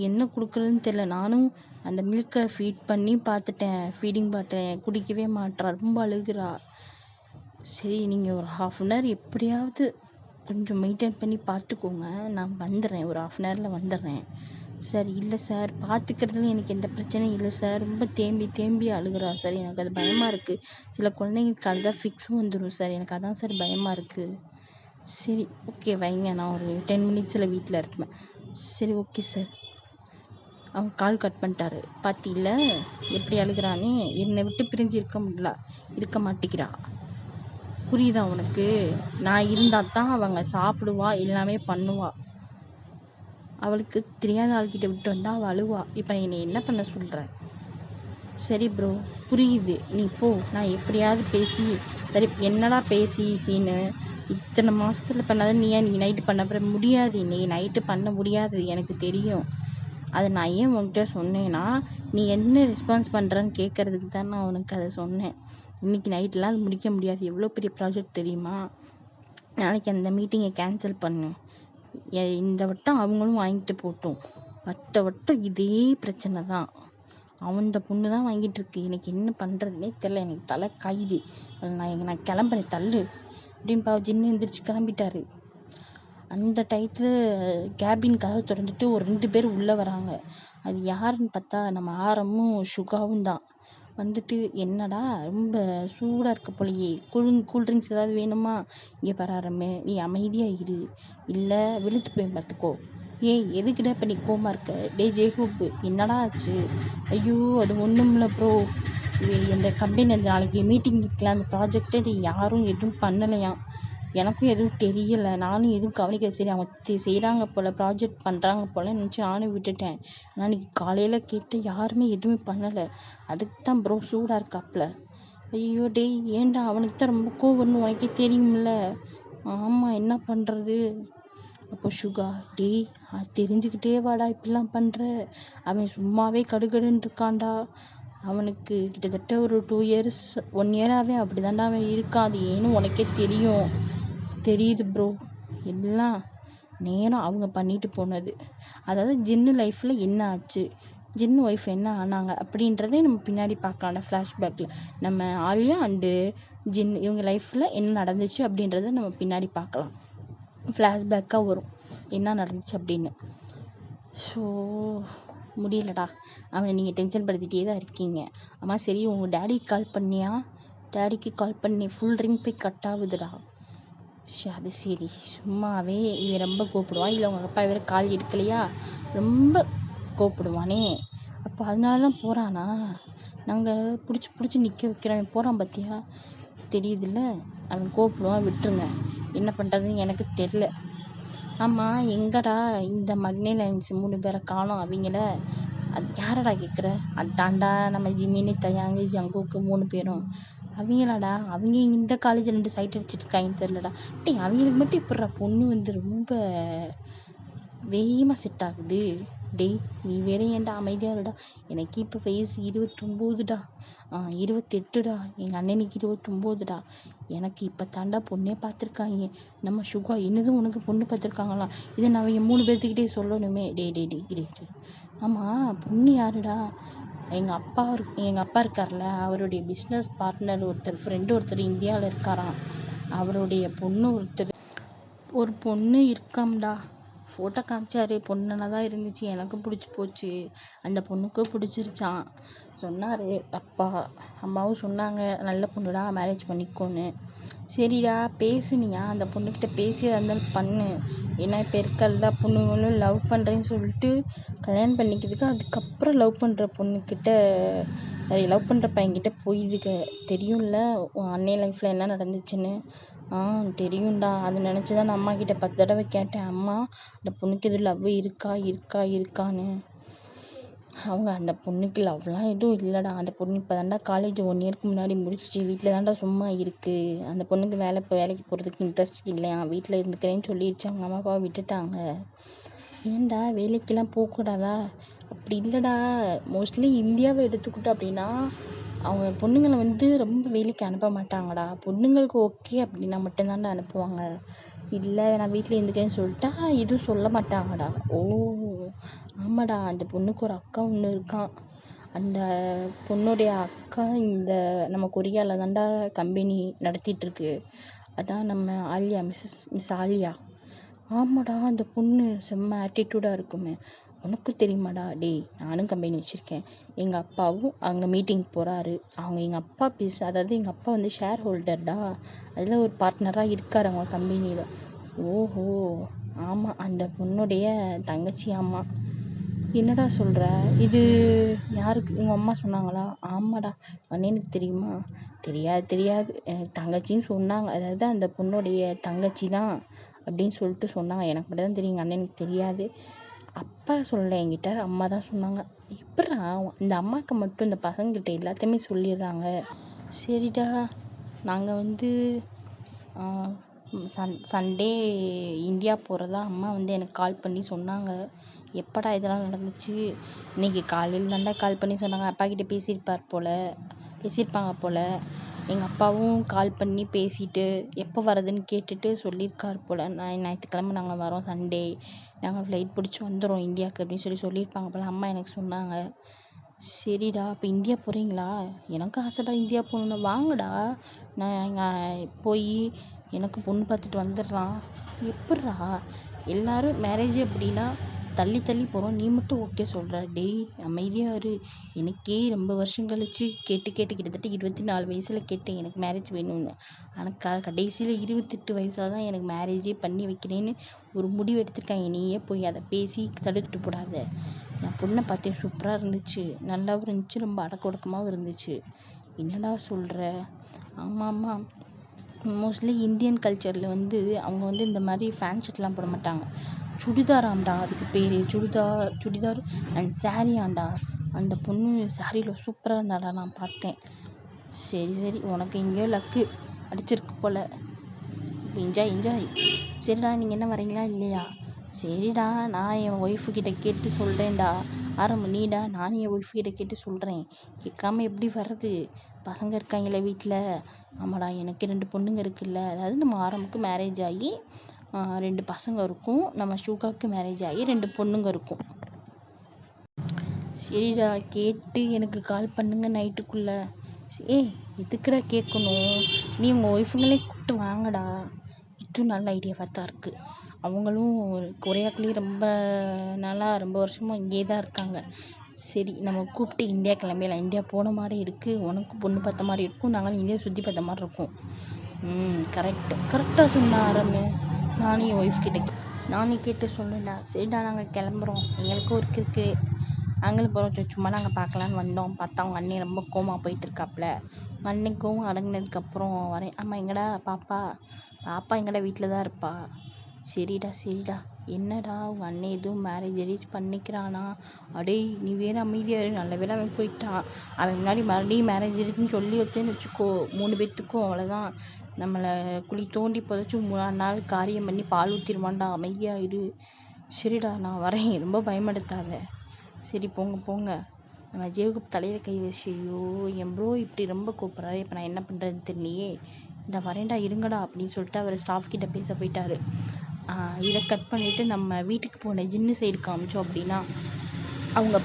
என்ன கொடுக்குறதுன்னு தெரியல. நானும் அந்த மில்கை ஃபீட் பண்ணி பார்த்துட்டேன், ஃபீடிங் பார்த்தேன், குடிக்கவே மாட்றா. ரொம்ப அழுகிறா. சரி, நீங்கள் ஒரு 1/2 அன் ஹவர் எப்படியாவது கொஞ்சம் மெயின்டைன் பண்ணி பார்த்துக்கோங்க. நான் வந்துடுறேன், ஒரு 1/2 அன் ஹவரில் வந்துடுறேன். சார் இல்லை சார், பார்த்துக்கிறதுல எனக்கு எந்த பிரச்சனையும் இல்லை சார். ரொம்ப தேம்பி அழுகிறா சார். எனக்கு அது பயமாக இருக்குது. சில குழந்தைங்களுக்கு அழுதா ஃபிக்ஸும் வந்துடும் சார். எனக்கு அதான் சார் பயமாக இருக்குது. சரி ஓகே வைங்க, நான் ஒரு 10 மினிட்ஸில் வீட்டில் இருப்பேன். சரி ஓகே சார். அவங்க கால் கட் பண்ணிட்டாரு. பார்த்தில்ல எப்படி அழுகிறான்னு? என்னை விட்டு பிரிஞ்சு இருக்க மாட்டேங்கிறா. புரியுதா உனக்கு? நான் இருந்தால் தான் அவங்க சாப்பிடுவா, எல்லாமே பண்ணுவா. அவளுக்கு தெரியாத ஆள்கிட்ட விட்டு வந்தால் அவள் அழுவா. இப்போ என்னை என்ன பண்ண சொல்கிறேன்? சரி ப்ரோ, புரியுது, நீ போ. நான் எப்படியாவது பேசி சரி. என்னடா பேசி சீனு? இத்தனை மாதத்தில் பண்ணாத நீ நைட்டு பண்ண அப்புறம் முடியாது. நீ நைட்டு பண்ண முடியாது, எனக்கு தெரியும். அதை நான் ஏன் உன்கிட்ட சொன்னேன்னா, நீ என்ன ரெஸ்பான்ஸ் பண்ணுறன்னு கேட்குறதுக்கு தான் நான் உனக்கு அதை சொன்னேன். இன்றைக்கி நைட்டெலாம் அது முடிக்க முடியாது. எவ்வளோ பெரிய ப்ராஜெக்ட் தெரியுமா? நாளைக்கு அந்த மீட்டிங்கை கேன்சல் பண்ணு. இந்த வட்டம் அவங்களும் வாங்கிட்டு போட்டோம். வட்டம் இதே பிரச்சனை தான். அந்த பொண்ணு தான் வாங்கிட்டு இருக்கு. எனக்கு என்ன பண்ணுறதுனே தெரில. எனக்கு தலை காயுது. நான் கிளம்புறேன், தள்ளு அப்படின்னு ஜின்னு எந்திரிச்சு கிளம்பிட்டாரு. அந்த டயத்தில் கேபின் கதவை திறந்துட்டு ஒரு 2 பேர் உள்ளே வராங்க. அது யாருன்னு பார்த்தா நம்ம ஆரமும் சுகாவும் தான். வந்துட்டு என்னடா ரொம்ப சூடாக இருக்க போலையே, கூல்ட்ரிங்க்ஸ் ஏதாவது வேணுமா? இங்கே பராரமே, நீ அமைதியாக இரு, இல்லை வெளுத்து போய் பார்த்துக்கோ. ஏய் எதுக்கிட்ட இப்போ நீ கோமா இருக்க? ஜேகூப், என்னடா ஆச்சு? ஐயோ அது ஒன்றும் இல்லை ப்ரோ. இந்த கம்பெனி அந்த நாளைக்கு மீட்டிங் இருக்கலாம், அந்த ப்ராஜெக்டை யாரும் எதுவும் பண்ணலையாம். எனக்கும் எதுவும் தெரியலை, நானும் எதுவும் கவனிக்கல. சரி அவங்க செய்கிறாங்க போல், ப்ராஜெக்ட் பண்ணுறாங்க போல் நினச்சி நானும் விட்டுட்டேன். ஆனால் இன்னைக்கு காலையில் கேட்டு யாருமே எதுவுமே பண்ணலை. அதுக்கு தான் ப்ரோ சூடாக இருக்காப்புல. ஐயோ டேய், ஏன்டா அவனுக்கு தான் ரொம்ப கோவம்னு உனக்கே தெரியும்ல. ஆமாம், என்ன பண்ணுறது. அப்போ சுகா, டேய் தெரிஞ்சுக்கிட்டே வாடா இப்படிலாம் பண்ணுற. அவன் சும்மாவே கடுகடுன்னு இருக்கான்டா. அவனுக்கு கிட்டத்தட்ட ஒரு 2 இயர்ஸ் 1 இயராகவே அப்படி தாண்டா அவன் இருக்கான். அது ஏன்னு உனக்கே தெரியுது ப்ரோ. எல்லாம் நேரம் அவங்க பண்ணிட்டு போனது. அதாவது ஜின்னு லைஃப்பில் என்ன ஆச்சு, ஜின்னு ஒய்ஃப் என்ன ஆனாங்க அப்படின்றதே நம்ம பின்னாடி பார்க்கலாம்ல. ஃப்ளாஷ்பேக்கில் நம்ம ஆலியா அண்டு ஜின் இவங்க லைஃப்பில் என்ன நடந்துச்சு அப்படின்றத நம்ம பின்னாடி பார்க்கலாம். ஃப்ளாஷ்பேக்காக வரும் என்ன நடந்துச்சு அப்படின்னு. ஸோ முடியலடா. அவனை நீங்கள் டென்ஷன் படுத்திகிட்டே தான் இருக்கீங்க. ஆமாம் சரி, உங்கள் டேடிக்கு கால் பண்ணியா? டேடிக்கு கால் பண்ணி ஃபுல் ரிங் போய் கட் ஆகுதுடா. அது சரி, சும்மாவே இவன் ரொம்ப கூப்பிடுவான். இல்லை உங்கள் அப்பா வேறு கால் எடுக்கலையா, ரொம்ப கூப்பிடுவானே. அப்போ அதனால தான் போகிறானா? நாங்கள் பிடிச்சி நிற்க வைக்கிறவன் போகிறான் பார்த்தியா, தெரியுதுல்ல. அவன் கூப்பிடுவான், விட்டுருங்க. என்ன பண்ணுறதுன்னு எனக்கு தெரில. ஆமாம், எங்கடா இந்த மக்னே லைன்ஸ் 3 பேரை காணோம். அவங்கள அது யாரடா கேட்குற? அதாண்டா நம்ம ஜிமினி, தயாங்கு, ஜங்குக்கு 3 பேரும். அவங்களாடா? அவங்க இந்த காலேஜ் 2 சைட் அடிச்சிட்டு இருக்காங்கன்னு தெரிலடா. டேய், அவங்களுக்கு மட்டும் இப்படிடா பொண்ணு வந்து ரொம்ப வேகமாக செட் ஆகுது. டேய் நீ வேற ஏன்டா அமைதியாக இருடா. எனக்கு இப்போ வயசு 29டா. 28டா. எங்கள் அண்ணனுக்கு 29டா. எனக்கு இப்போ தாண்டா பொண்ணே பார்த்துருக்காங்க. நம்ம சுகா என்னதும் உனக்கு பொண்ணு பார்த்துருக்காங்களா? இதை நான் 3 பேர்த்துக்கிட்டே சொல்லணுமே. டே. ஆமாம், பொண்ணு யாருடா? எங்கள் அப்பா இருக்கார்ல, அவருடைய பிஸ்னஸ் பார்ட்னர் ஒருத்தர், ஃப்ரெண்டு ஒருத்தர் இந்தியாவில் இருக்காராம். அவருடைய ஒரு பொண்ணு இருக்காம்டா. ஃபோட்டோ காமிச்சாரு. பொண்ணு நல்லா தான் இருந்துச்சு, எனக்கு பிடிச்சி போச்சு. அந்த பொண்ணுக்கும் பிடிச்சிருச்சான் சொன்னார் அப்பா. அம்மாவும் சொன்னாங்க, நல்ல பொண்ணுடா, மேரேஜ் பண்ணிக்கோன்னு. சரிடா, பேசுனியா? அந்த பொண்ணுக்கிட்ட பேசியதாக இருந்தாலும் பண்ணு. ஏன்னா இப்போ இருக்க எல்லா பொண்ணுங்களும் லவ் பண்ணுறேன்னு சொல்லிட்டு கல்யாணம் பண்ணிக்கிறதுக்கு அதுக்கப்புறம் லவ் பண்ணுற பையன்கிட்ட போயிதுக்கு. தெரியும்ல உன் அண்ணே லைஃப்பில் என்ன நடந்துச்சுன்னு. தெரியும்டா. அது நினச்சி தான் நான் அம்மா கிட்ட 10 தடவை கேட்டேன். அம்மா, அந்த பொண்ணுக்கு எதுவும் லவ் இருக்கான்னு. அவங்க அந்த பொண்ணுக்கு லவ்லாம் எதுவும் இல்லைடா. அந்த பொண்ணு இப்போ தாண்டா காலேஜ் 1 இயருக்கு முன்னாடி முடிச்சிச்சு. வீட்டில் தாண்டா சும்மா இருக்குது. அந்த பொண்ணுக்கு வேலைக்கு போகிறதுக்கு இன்ட்ரெஸ்ட் இல்லையா, வீட்டில் இருந்துக்கிறேன்னு சொல்லிடுச்சு. அவங்க அம்மா அப்பாவை விட்டுட்டாங்க. ஏன்டா வேலைக்கெல்லாம் போகக்கூடாதா? அப்படி இல்லைடா. மோஸ்ட்லி இந்தியாவை எடுத்துக்கிட்டோம் அப்படின்னா அவங்க பொண்ணுங்களை வந்து ரொம்ப வேலைக்கு அனுப்ப மாட்டாங்கடா. பொண்ணுங்களுக்கு ஓகே அப்படின்னா மட்டும்தான்டா அனுப்புவாங்க. இல்லை நான் வீட்டில் இருந்துக்கிறேன்னு சொல்லிட்டா எதுவும் சொல்ல மாட்டாங்கடா. ஓ ஆமாடா, அந்த பொண்ணுக்கு ஒரு அக்கா ஒன்று இருக்கான். அந்த பொண்ணுடைய அக்கா இந்த நம்ம கொரியாவில் தாண்டா கம்பெனி நடத்திட்டுருக்கு. அதான் நம்ம ஆலியா, மிஸ் ஆலியா. ஆமாடா, அந்த பொண்ணு செம்ம ஆட்டிடியூடாக இருக்குமே. உனக்கும் தெரியுமாடா? டேய், நானும் கம்பெனி வச்சுருக்கேன். எங்கள் அப்பாவும் அங்கே மீட்டிங் போகிறாரு. எங்கள் அப்பா அதாவது எங்கள் அப்பா வந்து ஷேர் ஹோல்டர்டா. அதில் ஒரு பார்ட்னராக இருக்கார் அவங்க கம்பெனியில். ஓஹோ, ஆமாம், அந்த பொண்ணுடைய தங்கச்சி. அம்மா. என்னடா சொல்கிற? இது யாருக்கு? உங்கள் அம்மா சொன்னாங்களா? ஆமாடா. அண்ணனுக்கு தெரியுமா? தெரியாது. எனக்கு தங்கச்சின்னு சொன்னாங்க. அதாவது அந்த பொண்ணுடைய தங்கச்சி தான் அப்படின்னு சொல்லிட்டு சொன்னாங்க. எனக்கு மட்டும் தான் தெரியும், எங்கள் அண்ணனுக்கு தெரியாது. அப்பா சொல்லலை என்கிட்ட, அம்மா தான் சொன்னாங்க. எப்பட்றா இந்த அம்மாவுக்கு மட்டும் இந்த பசங்கள்கிட்ட எல்லாத்தையுமே சொல்லிடுறாங்க? சரிடா, நாங்கள் வந்து சண்டே இந்தியா போகிறதா அம்மா வந்து எனக்கு கால் பண்ணி சொன்னாங்க. எப்படா இதெல்லாம் நடந்துச்சு? இன்றைக்கி காலையில் தாண்டா கால் பண்ணி சொன்னாங்க. அப்பா கிட்டே பேசியிருப்பாங்க போல். எங்கள் அப்பாவும் கால் பண்ணி பேசிட்டு எப்போ வரதுன்னு கேட்டுட்டு சொல்லியிருக்கார் போல். ஞாயிற்றுக்கிழமை நாங்கள் வரோம், சண்டே நாங்கள் ஃப்ளைட் பிடிச்சி வந்துடுறோம் இந்தியாவுக்கு அப்படின்னு சொல்லியிருப்பாங்க போல். அம்மா எனக்கு சொன்னாங்க. சரிடா, இப்போ இந்தியா போகிறீங்களா? எனக்கு ஆசைடா இந்தியா போகணுன்னு. வாங்கடா, நான் இங்கே போய் எனக்கு பொண்ணு பார்த்துட்டு வந்துடலாம். எப்பட்றா? எல்லோரும் மேரேஜ் அப்படின்னா தள்ளி போகிறோம், நீ மட்டும் ஓகே சொல்கிற? டேய் அமைதியாக இரு. எனக்கே ரொம்ப வருஷம் கழிச்சு கேட்டு கிட்டத்தட்ட 24 வயசில் கேட்டேன் எனக்கு மேரேஜ் வேணும்னு. ஆனால் கடைசியில் 28 வயசில் தான் எனக்கு மேரேஜே பண்ணி வைக்கிறேன்னு ஒரு முடிவு எடுத்திருக்காங்க. நீயே போய் அதை பேசி தடுத்துட்டு போடாத. நான் பொண்ணை பார்த்தேன், சூப்பராக இருந்துச்சு, நல்லாவும் இருந்துச்சு, ரொம்ப அடக்க ஒடுக்கமாகவும் இருந்துச்சு. என்னடா சொல்கிற? ஆமாம், மோஸ்ட்லி இந்தியன் கல்ச்சரில் வந்து அவங்க வந்து இந்த மாதிரி ஃபேண்ட் ஷர்ட்லாம் போட மாட்டாங்க. சுடிதாராம்டா அதுக்கு பேர். சுடிதார் அண்ட் saree ஆண்டா. அந்த பொண்ணு சாரியில் சூப்பராக இருந்தாடா, நான் பார்த்தேன். சரி சரி, உனக்கு எங்கேயோ லக்கு அடிச்சிருக்கு போல். Enjoy enjoy. சரிடா, நீங்கள் என்ன வரீங்களா இல்லையா? சரிடா, நான் என் ஒய்ஃபுக்கிட்ட கேட்டு சொல்கிறேன்டா. நீடா, நானும் என் ஒய்ஃபுக்கிட்ட கேட்டு சொல்கிறேன். கேட்காம எப்படி வர்றது? பசங்க இருக்காங்களே வீட்டில். ஆமாடா, எனக்கு 2 பொண்ணுங்க இருக்குல்ல. அதாவது நம்ம ஆரம்புக்கு மேரேஜ் ஆகி 2 பசங்க இருக்கும். நம்ம ஷூகாவுக்கு மேரேஜ் ஆகி 2 பொண்ணுங்க இருக்கும். சரிடா, கேட்டு எனக்கு கால் பண்ணுங்க நைட்டுக்குள்ளே. ஏய், எதுக்குடா கேட்கணும்? நீ உங்கள் ஒய்ஃபுங்களே கூப்பிட்டு வாங்கடா. இதுவும் நல்ல ஐடியாவாக தான் இருக்குது. அவங்களும் கொரியாக்குள்ளேயே ரொம்ப நாளாக, ரொம்ப வருஷமாக இங்கே தான் இருக்காங்க. சரி, நம்ம கூப்பிட்டு இந்தியா கிளம்பிடலாம். இந்தியா போன மாதிரி இருக்குது, உனக்கும் பொண்ணு பார்த்த மாதிரி இருக்கும், நாங்களும் இந்தியா சுற்றி பார்த்த மாதிரி இருக்கும். கரெக்டாக சொன்ன ஆரம்பி. நானும் என் ஒய்ஃப் நானே கேட்டு சொல்லுடா. சரிடா, நாங்கள் கிளம்புறோம். எங்களுக்கும் ஒர்க் இருக்குது. நாங்களும் போகிறோம். சும்மா நாங்கள் பார்க்கலான்னு வந்தோம். பார்த்தா அவங்க அண்ணன் ரொம்ப கோமா போயிட்டு இருக்காப்புல. உங்கள் அண்ணன் கோவம் அடங்கினதுக்கப்புறம் வரேன். ஆமாம், எங்கடா பாப்பா? பாப்பா எங்கடா? வீட்டில் தான் இருப்பா. சரிடா சரிடா. என்னடா உங்கள் அண்ணன் எதுவும் மேரேஜ் அரேஞ்ச் பண்ணிக்கிறானா? அடே, நீ வேறு அமைதியாக. நல்ல வேளை அவன் போயிட்டான். அவன் முன்னாடி மறுபடியும் மேரேஜ் அரேஞ்சுன்னு சொல்லி வச்சேன்னு வச்சுக்கோ, 3 பேத்துக்கும் அவ்வளோதான். நம்மளை குழி தோண்டி புதைச்சி 3 நாள் காரியம் பண்ணி பால் ஊற்றிடுவான்டா. அமைதியாக இரு. சரிடா, நான் வரேன். ரொம்ப பயமெடுத்தாத. சரி, போங்க போங்க. நம்ம ஜேகப் தலையில் கை வச்சு, ஐயோ என் ப்ரோ இப்படி ரொம்ப கூப்பிட்றாரு. இப்போ நான் என்ன பண்ணுறதுன்னு தெரியலையே. இந்த வரேன்டா, இருங்கடா அப்படின்னு சொல்லிட்டு அவர் ஸ்டாஃப் கிட்ட பேச போயிட்டாரு. இதை கட் பண்ணிவிட்டு நம்ம வீட்டுக்கு போன ஜின்னு சைடு காமிச்சோம் அப்படின்னா, அவங்க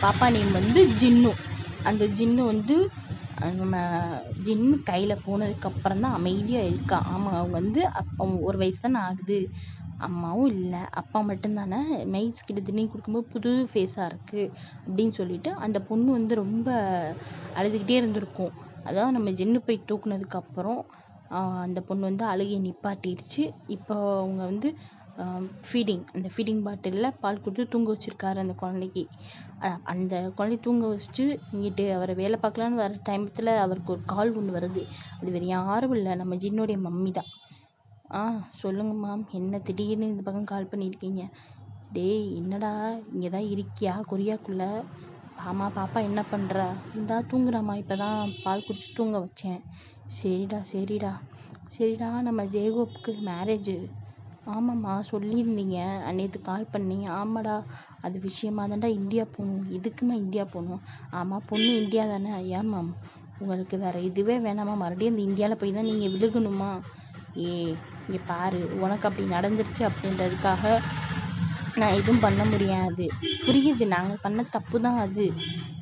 பாப்பா நேம் வந்து ஜின்னு. அந்த ஜின்னு வந்து நம்ம ஜின்னு கையில் போனதுக்கப்புறம் தான் அமைதியாக இருக்கா. ஆமாம், அவங்க வந்து அவங்க 1 வயசு தானே ஆகுது. அம்மாவும் இல்லை, அப்பா மட்டும்தானே. மெய்ஸ் கிட்ட திடீர்னு கொடுக்கும்போது புது ஃபேஸாக இருக்குது அப்படின்னு சொல்லிட்டு அந்த பொண்ணு வந்து ரொம்ப அழுதுகிட்டே இருந்திருக்கும். அதான் நம்ம ஜின்னு போய் தூக்குனதுக்கப்புறம் அந்த பொண்ணு வந்து அழுகையை நிப்பாட்டிடுச்சு. இப்போ அவங்க வந்து அந்த ஃபீடிங் பாட்டிலில் பால் கொடுத்து தூங்க வச்சுருக்காரு அந்த குழந்தைக்கு. அந்த குழந்தைய தூங்க வச்சுட்டு இங்கிட்டு அவரை வேலை பார்க்கலான்னு வர டைமத்தில் அவருக்கு ஒரு கால் ஒன்று வருது. அது வேறு யாரும் இல்லை, நம்ம ஜின்னுடைய மம்மி தான். சொல்லுங்க மேம், என்ன திடீர்னு இந்த பக்கம் கால் பண்ணியிருக்கீங்க? டேய், என்னடா இங்கே தான் இருக்கியா கொரியாக்குள்ளே? ஆமாம், பாப்பா என்ன பண்ணுறா? இந்தா தூங்குறாம்மா, இப்போ தான் பால் குடிச்சு தூங்க வச்சேன். சரிடா சரிடா. சரிடா, நம்ம ஜேகோப்புக்கு மேரேஜு. ஆமாம்மா, சொல்லியிருந்தீங்க நேற்று கால் பண்ணி. ஆமாடா, அது விஷயமா தான்டா இந்தியா போகணும். எதுக்குமா இந்தியா போகணும்? ஆமாம், பொண்ணு இந்தியா தானே. ஏன் மேம், உங்களுக்கு வேறு இதுவே வேணாமா? மறுபடியும் இந்த இந்தியாவில் போய் தான் நீங்கள் விழுகணுமா? இங்கே பாரு, உனக்கு அப்படி நடந்துருச்சு அப்படின்றதுக்காக நான் எதுவும் பண்ண முடியாது. புரியுது, நாங்கள் பண்ண தப்பு தான் அது.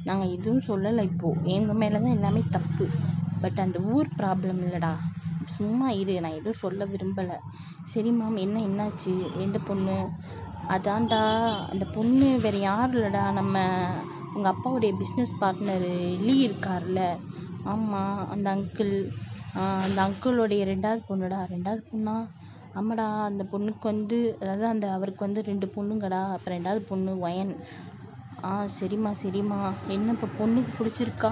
நாங்கள் எதுவும் சொல்லலை. இப்போது எங்கள் மேலே தான் எல்லாமே தப்பு. பட் அந்த ஊர் ப்ராப்ளம் இல்லைடா. சும்மா இரு, நான் எதுவும் சொல்ல விரும்பலை. சரி மேம், என்னாச்சு? எந்த பொண்ணு? அதான்டா, அந்த பொண்ணு வேறு யாரும் இல்லைடா, நம்ம உங்கள் அப்பாவுடைய பிஸ்னஸ் பார்ட்னரு லீ இருக்கார்ல. ஆமாம், அந்த அங்கிளுடைய 2வது பொண்ணுடா. 2வது பொண்ணா? ஆமாடா, அந்த பொண்ணுக்கு வந்து, அதாவது அவருக்கு வந்து 2 பொண்ணுங்கடா. அப்போ 2வது பொண்ணு ஒயன். சரிம்மா சரிம்மா. என்ன இப்போ பொண்ணுக்கு பிடிச்சிருக்கா?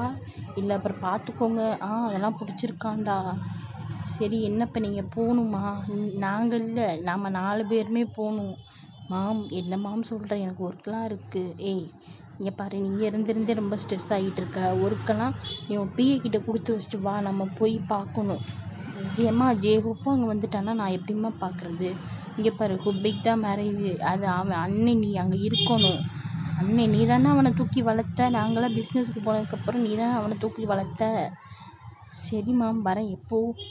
இல்லை அப்புறம் பார்த்துக்கோங்க. அதெல்லாம் பிடிச்சிருக்காண்டா. சரி, என்ன இப்போ நீங்கள் போகணுமா? நாங்கள் இல்லை, நம்ம 4 பேருமே போகணும். மாம், என்ன மாம் சொல்கிற? எனக்கு ஒர்க்கெலாம் இருக்குது. இங்கே பாரு, நீங்கள் இருந்திருந்தே ரொம்ப ஸ்ட்ரெஸ் ஆகிட்டு இருக்க. ஒர்க்கெல்லாம் நீ உன் பிஏ கிட்ட கொடுத்து வச்சுட்டு வா, நம்ம போய் பார்க்கணும். ஜேஹோப்பும் அங்கே வந்துட்டானா நான் எப்படிம்மா பார்க்குறது? இங்கே பாரு, ஹுப்பிக் தான் மேரேஜ். அது அவன் அண்ணன், நீ அங்கே இருக்கணும். அண்ணன், நீ தானே அவனை தூக்கி வளர்த்த. நாங்களாம் பிஸ்னஸுக்கு போனதுக்கப்புறம் நீ தானே அவனை தூக்கி வளர்த்த. சரி மேம், வரேன். எப்போது?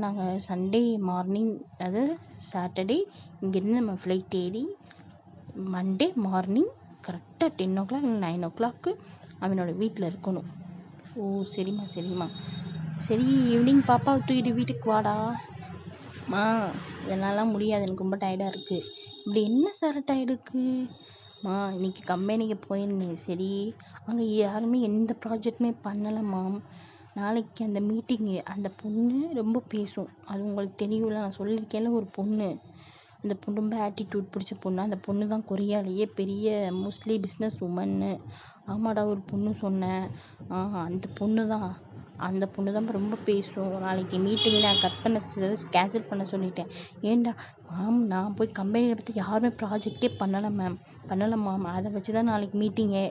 நாங்கள் சண்டே மார்னிங், அதாவது சாட்டர்டே இங்கேருந்து நம்ம ஃப்ளைட் ஏறி மண்டே மார்னிங் கரெக்டாக 10 o'clock இல்லை 9 o'clock அவனோட வீட்டில் இருக்கணும். சரிம்மா சரிம்மா. சரி, ஈவினிங் பாப்பாவை தூக்கிட்டு வீட்டுக்கு வாடா. இதெல்லாம் முடியாது, எனக்கு ரொம்ப டயர்டாக இருக்குது. இப்படி என்ன சார் டயர்டுக்கு? இன்றைக்கி கம்பெனிக்கு போயிருந்தேன். சரி, அங்கே யாருமே எந்த ப்ராஜெக்ட்டுமே பண்ணலை மேம். நாளைக்கு அந்த மீட்டிங்கு. அந்த பொண்ணு ரொம்ப பேசும், அது உங்களுக்கு தெரியும்ல. நான் சொல்லியிருக்கேன்ல, ஒரு பொண்ணு. அந்த பொண்ணு ரொம்ப ஆட்டிடியூட் பிடிச்ச பொண்ணு. அந்த பொண்ணு தான் கொரியாலேயே பெரிய மோஸ்ட்லி பிஸ்னஸ் உமன்னு. ஆமாடா, ஒரு பொண்ணு சொன்னேன். அந்த பொண்ணு தான். அந்த பொண்ணு தான் ரொம்ப பேசும். நாளைக்கு மீட்டிங் நான் கட் பண்ண கேன்சல் பண்ண சொல்லிட்டேன். ஏன்டா மேம் நான் போய் கம்பெனியில் பற்றி யாருமே ப்ராஜெக்டே பண்ணலை மேம். அதை வச்சு தான் நாளைக்கு மீட்டிங்கே.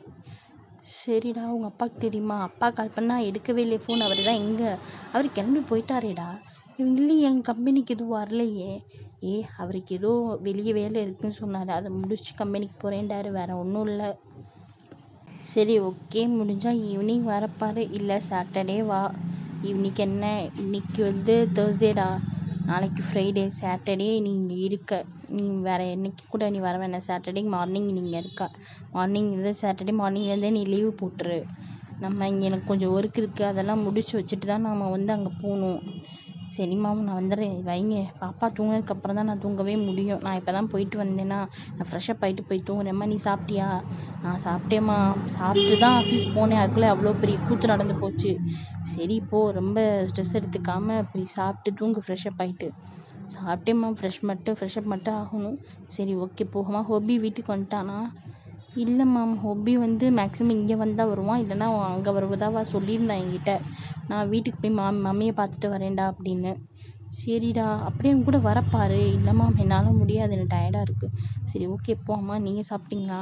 சரிடா உங்கள் அப்பாவுக்கு தெரியுமா? அப்பா கால் பண்ணால் எடுக்கவே இல்லை ஃபோன். அவர் தான் அவர் கிளம்பி போயிட்டாரேடா. இல்லையே என் கம்பெனிக்கு எதுவும் வரலையே. அவருக்கு ஏதோ வெளியே வேலை இருக்குன்னு சொன்னார். அதை முடிச்சு கம்பெனிக்கு போகிறேன்டாரு. வேறு ஒன்றும் இல்லை. சரி ஓகே, முடிஞ்சால் ஈவினிங் வரப்பாரு. இல்லை சாட்டர்டே வா. இன்னைக்கு வந்து தேர்ஸ்டேடா, நாளைக்கு ஃப்ரைடே. சாட்டர்டே நீ இங்கே இருக்க. நீ வேறு என்னைக்கு கூட நீ வர வேணாம். சாட்டர்டே மார்னிங் நீங்கள் இருக்கா. சாட்டர்டே மார்னிங்லேருந்தே நீ லீவு போட்டுரு. இங்கே எனக்கு கொஞ்சம் ஒர்க் இருக்குது, அதெல்லாம் முடிச்சு வச்சுட்டு தான் நம்ம வந்து அங்கே போகணும். சரிம்மா நான் வந்துடுறேன், வைங்க. பாப்பா தூங்கினதுக்கப்புறம் தான் நான் தூங்கவே முடியும். நான் இப்போ தான் போயிட்டு வந்தேன்னா நான் ஃப்ரெஷ்ஷப் ஆகிட்டு போய் தூங்குறேம்மா. நீ சாப்பிட்டியா? நான் சாப்பிட்டேம்மா. சாப்பிட்டு தான் ஆஃபீஸ் போனேன். அதுக்குள்ளே அவ்வளோ பெரிய கூத்து நடந்து போச்சு. சரி இப்போது ரொம்ப ஸ்ட்ரெஸ் எடுத்துக்காமல் போய் சாப்பிட்டு தூங்கு ஃப்ரெஷ்ஷப் ஆகிட்டு. சாப்பிட்டேம்மா. ஃப்ரெஷ்ஷப் மட்டும் ஆகணும். சரி ஓகே போகமா. ஹோபி வீட்டுக்கு வந்துட்டானா? இல்லை மேம், ஹோபி வந்து மேக்ஸிமம் இங்கே வந்தால் வருவான், இல்லைனா அங்கே வருவதாவா சொல்லியிருந்தான் என்கிட்ட. நான் வீட்டுக்கு போய் மம்மியை பார்த்துட்டு வரேன்டா அப்படின்னு. சரிடா அப்படியே கூட வரப்பாரு. இல்லை மேம் என்னால் முடியாது, எனக்கு டயர்டாக இருக்குது. சரி ஓகே போம்மா. நீங்கள் சாப்பிட்டீங்களா?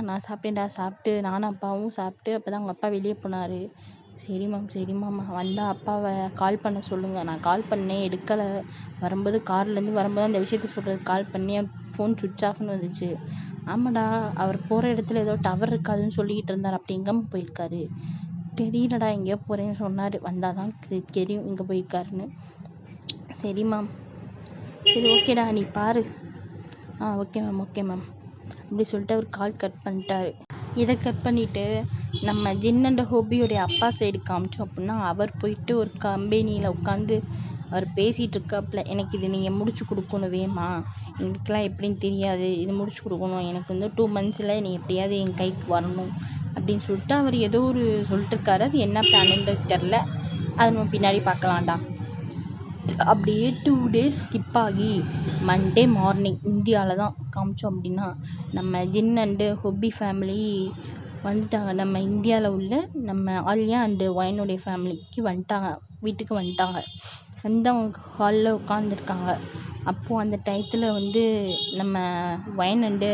நான் சாப்பிட்டேன்டா. சாப்பிட்டு நானும் அப்பாவும் சாப்பிட்டு அப்போ தான் அவங்க அப்பா வெளியே போனார். சரி மேம் வந்தால் அப்பாவை கால் பண்ண சொல்லுங்கள். நான் கால் பண்ணேன், எடுக்கலை. வரும்போது கார்லேருந்து வரும்போது அந்த விஷயத்த சொல்கிறதுக்கு கால் பண்ணி ஃபோன் சுவிட்ச் ஆஃப்னு வந்துச்சு. ஆமாடா, அவர் போகிற இடத்துல ஏதோ டவர் இருக்காதுன்னு சொல்லிக்கிட்டு இருந்தார். அப்படி எங்கேம்மா போயிருக்காரு? தெரியலடா, எங்கேயோ போகிறேன்னு சொன்னார். வந்தால் தான் தெரியும் எங்கே போயிருக்காருன்னு. சரி மேம். சரி ஓகேடா, நீ பாரு. ஓகே மேம் அப்படி சொல்லிட்டு அவர் கால் கட் பண்ணிட்டாரு. இதை கட் பண்ணிவிட்டு நம்ம ஜின் அண்ட் ஹோபியோடைய அப்பா சைடு காமிச்சோம் அப்படின்னா, அவர் போயிட்டு ஒரு கம்பெனியில் உட்காந்து அவர் பேசிகிட்டு இருக்காப்புல. எனக்கு இது நீங்கள் முடிச்சு கொடுக்கணும் வேமா, எங்களுக்கெல்லாம் எப்படின்னு தெரியாது, இது முடிச்சு கொடுக்கணும். எனக்கு வந்து 2 monthsல நீ எப்படியாவது என் கைக்கு வரணும் அப்படின்னு சொல்லிட்டு அவர் ஏதோ ஒரு சொல்லிட்டு இருக்காரு. அது என்ன பிளான்ன்றது தெரில, அதை நம்ம பின்னாடி பார்க்கலாம்டா. அப்படியே 2 days ஸ்கிப் ஆகி மண்டே மார்னிங் இந்தியாவில் தான் காமிச்சோம் அப்படின்னா, நம்ம ஜின் அண்டு ஹொபி ஃபேமிலி வந்துட்டாங்க. நம்ம இந்தியாவில் உள்ள நம்ம ஆலியா அண்டு ஒயனுடைய ஃபேமிலிக்கு வந்துட்டாங்க, வீட்டுக்கு வந்துட்டாங்க. வந்து அவங்க ஹாலில் உட்காந்துருக்காங்க. அப்போது அந்த டயத்தில் வந்து நம்ம ஒயன் அண்டு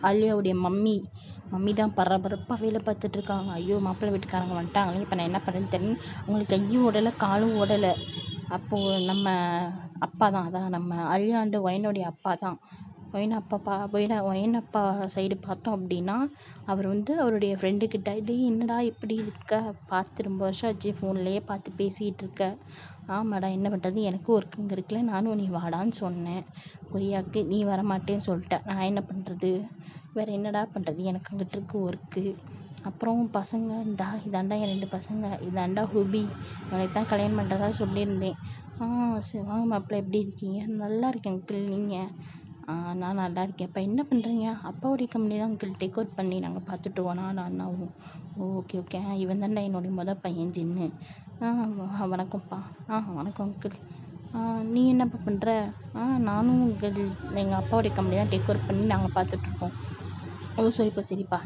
ஆலியாவுடைய மம்மி தான் பரபரப்பாக வேலை பார்த்துட்ருக்காங்க. ஐயோ மாப்பிள்ளை வீட்டுக்காரங்க வந்துட்டாங்களே, இப்போ நான் என்ன பண்ணுறேன்னு தெரியல. அவங்களுக்கு கையும் ஓடலை காலும் ஓடலை. அப்போது நம்ம அப்பா தான், அதான் நம்ம ஆலியா அண்டு ஒயனுடைய அப்பா தான். ஒயன் அப்பா சைடு பார்த்தோம் அப்படின்னா, அவர் வந்து அவருடைய ஃப்ரெண்டுக்கிட்ட, என்னடா இப்படி இருக்க, பார்த்து ரொம்ப வருஷம் ஆச்சு, ஃபோன்லேயே பார்த்து பேசிகிட்டு இருக்க. ஆமாடா என்ன பண்ணுறது, எனக்கு ஒர்க் இங்கே இருக்குல்ல, நானும் நீ வாடான்னு சொன்னேன் கொரியாவுக்கு, நீ வரமாட்டேன்னு சொல்லிட்டேன். நான் என்ன பண்ணுறது, வேறு என்னடா பண்ணுறது, எனக்கு அங்கிட்டு இருக்கு ஒர்க்கு. அப்புறம் பசங்க இதாண்டா என் 2 பசங்க, இதாண்டா ஹுபி, இவனுக்கு தான் கல்யாணம் பண்ணுறதா சொல்லியிருந்தேன். சரி வாங்க மாப்பிள்ளை, எப்படி இருக்கீங்க? நல்லா இருக்கேன் அங்கிள், நீங்கள்? நான் நல்லா இருக்கேன். இப்போ என்ன பண்ணுறீங்க? அப்பாவுடைய கம்பெனி தான் அங்கிள் டேக் ஓவர் பண்ணி நாங்கள் பார்த்துட்ருவோம், நான் அண்ணாவும். ஓகே இவன் தாண்டா என்னுடைய பையன் ஜின்னு. வணக்கம்ப்பா. வணக்கம் அங்கிள். நீ என்னப்பா பண்ணுற? நானும் எங்கள் அப்பாவுடைய கம்பெனி தான் டேக் ஓவர் பண்ணி நாங்கள் பார்த்துட்ருக்கோம். சரிப்பா.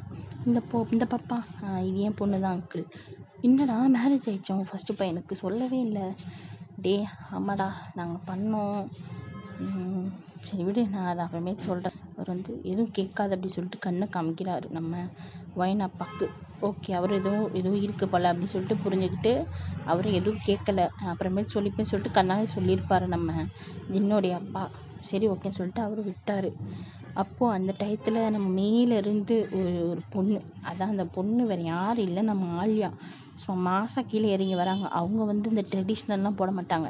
இந்த பாப்பா இது என் பொண்ணு தான் அங்கிள். என்னடா மேரேஜ் ஆயிடுச்சா உன் ஃபஸ்ட்டு பையனுக்கு? சொல்லவே இல்லை. ஆமாடா நாங்கள் பண்ணோம். சரி விடு, நான் அதை அப்புறமே சொல்கிறேன். அவர் வந்து எதுவும் கேட்காது அப்படி சொல்லிட்டு கண்ணை காமிக்கிறாரு நம்ம ஒயன் அப்பாவுக்கு. ஓகே, அவர் எதுவும் இருக்குது போல அப்படின்னு சொல்லிட்டு புரிஞ்சுக்கிட்டு அவரும் எதுவும் கேட்கலை. அப்புறமேட்டு சொல்லிப்பேன்னு சொல்லிட்டு கண்ணாலே சொல்லியிருப்பார் நம்ம ஜின்னோடைய அப்பா. சரி ஓகேன்னு சொல்லிட்டு அவர் விட்டார். அப்போது அந்த டயத்தில் நம்ம மேலேருந்து ஒரு பொண்ணு, அதான் அந்த பொண்ணு வேறு யாரும் இல்லை, நம்ம ஆலியா. மாதம் கீழே இறங்கி வராங்க. அவங்க வந்து இந்த ட்ரெடிஷ்னல்லாம் போட மாட்டாங்க.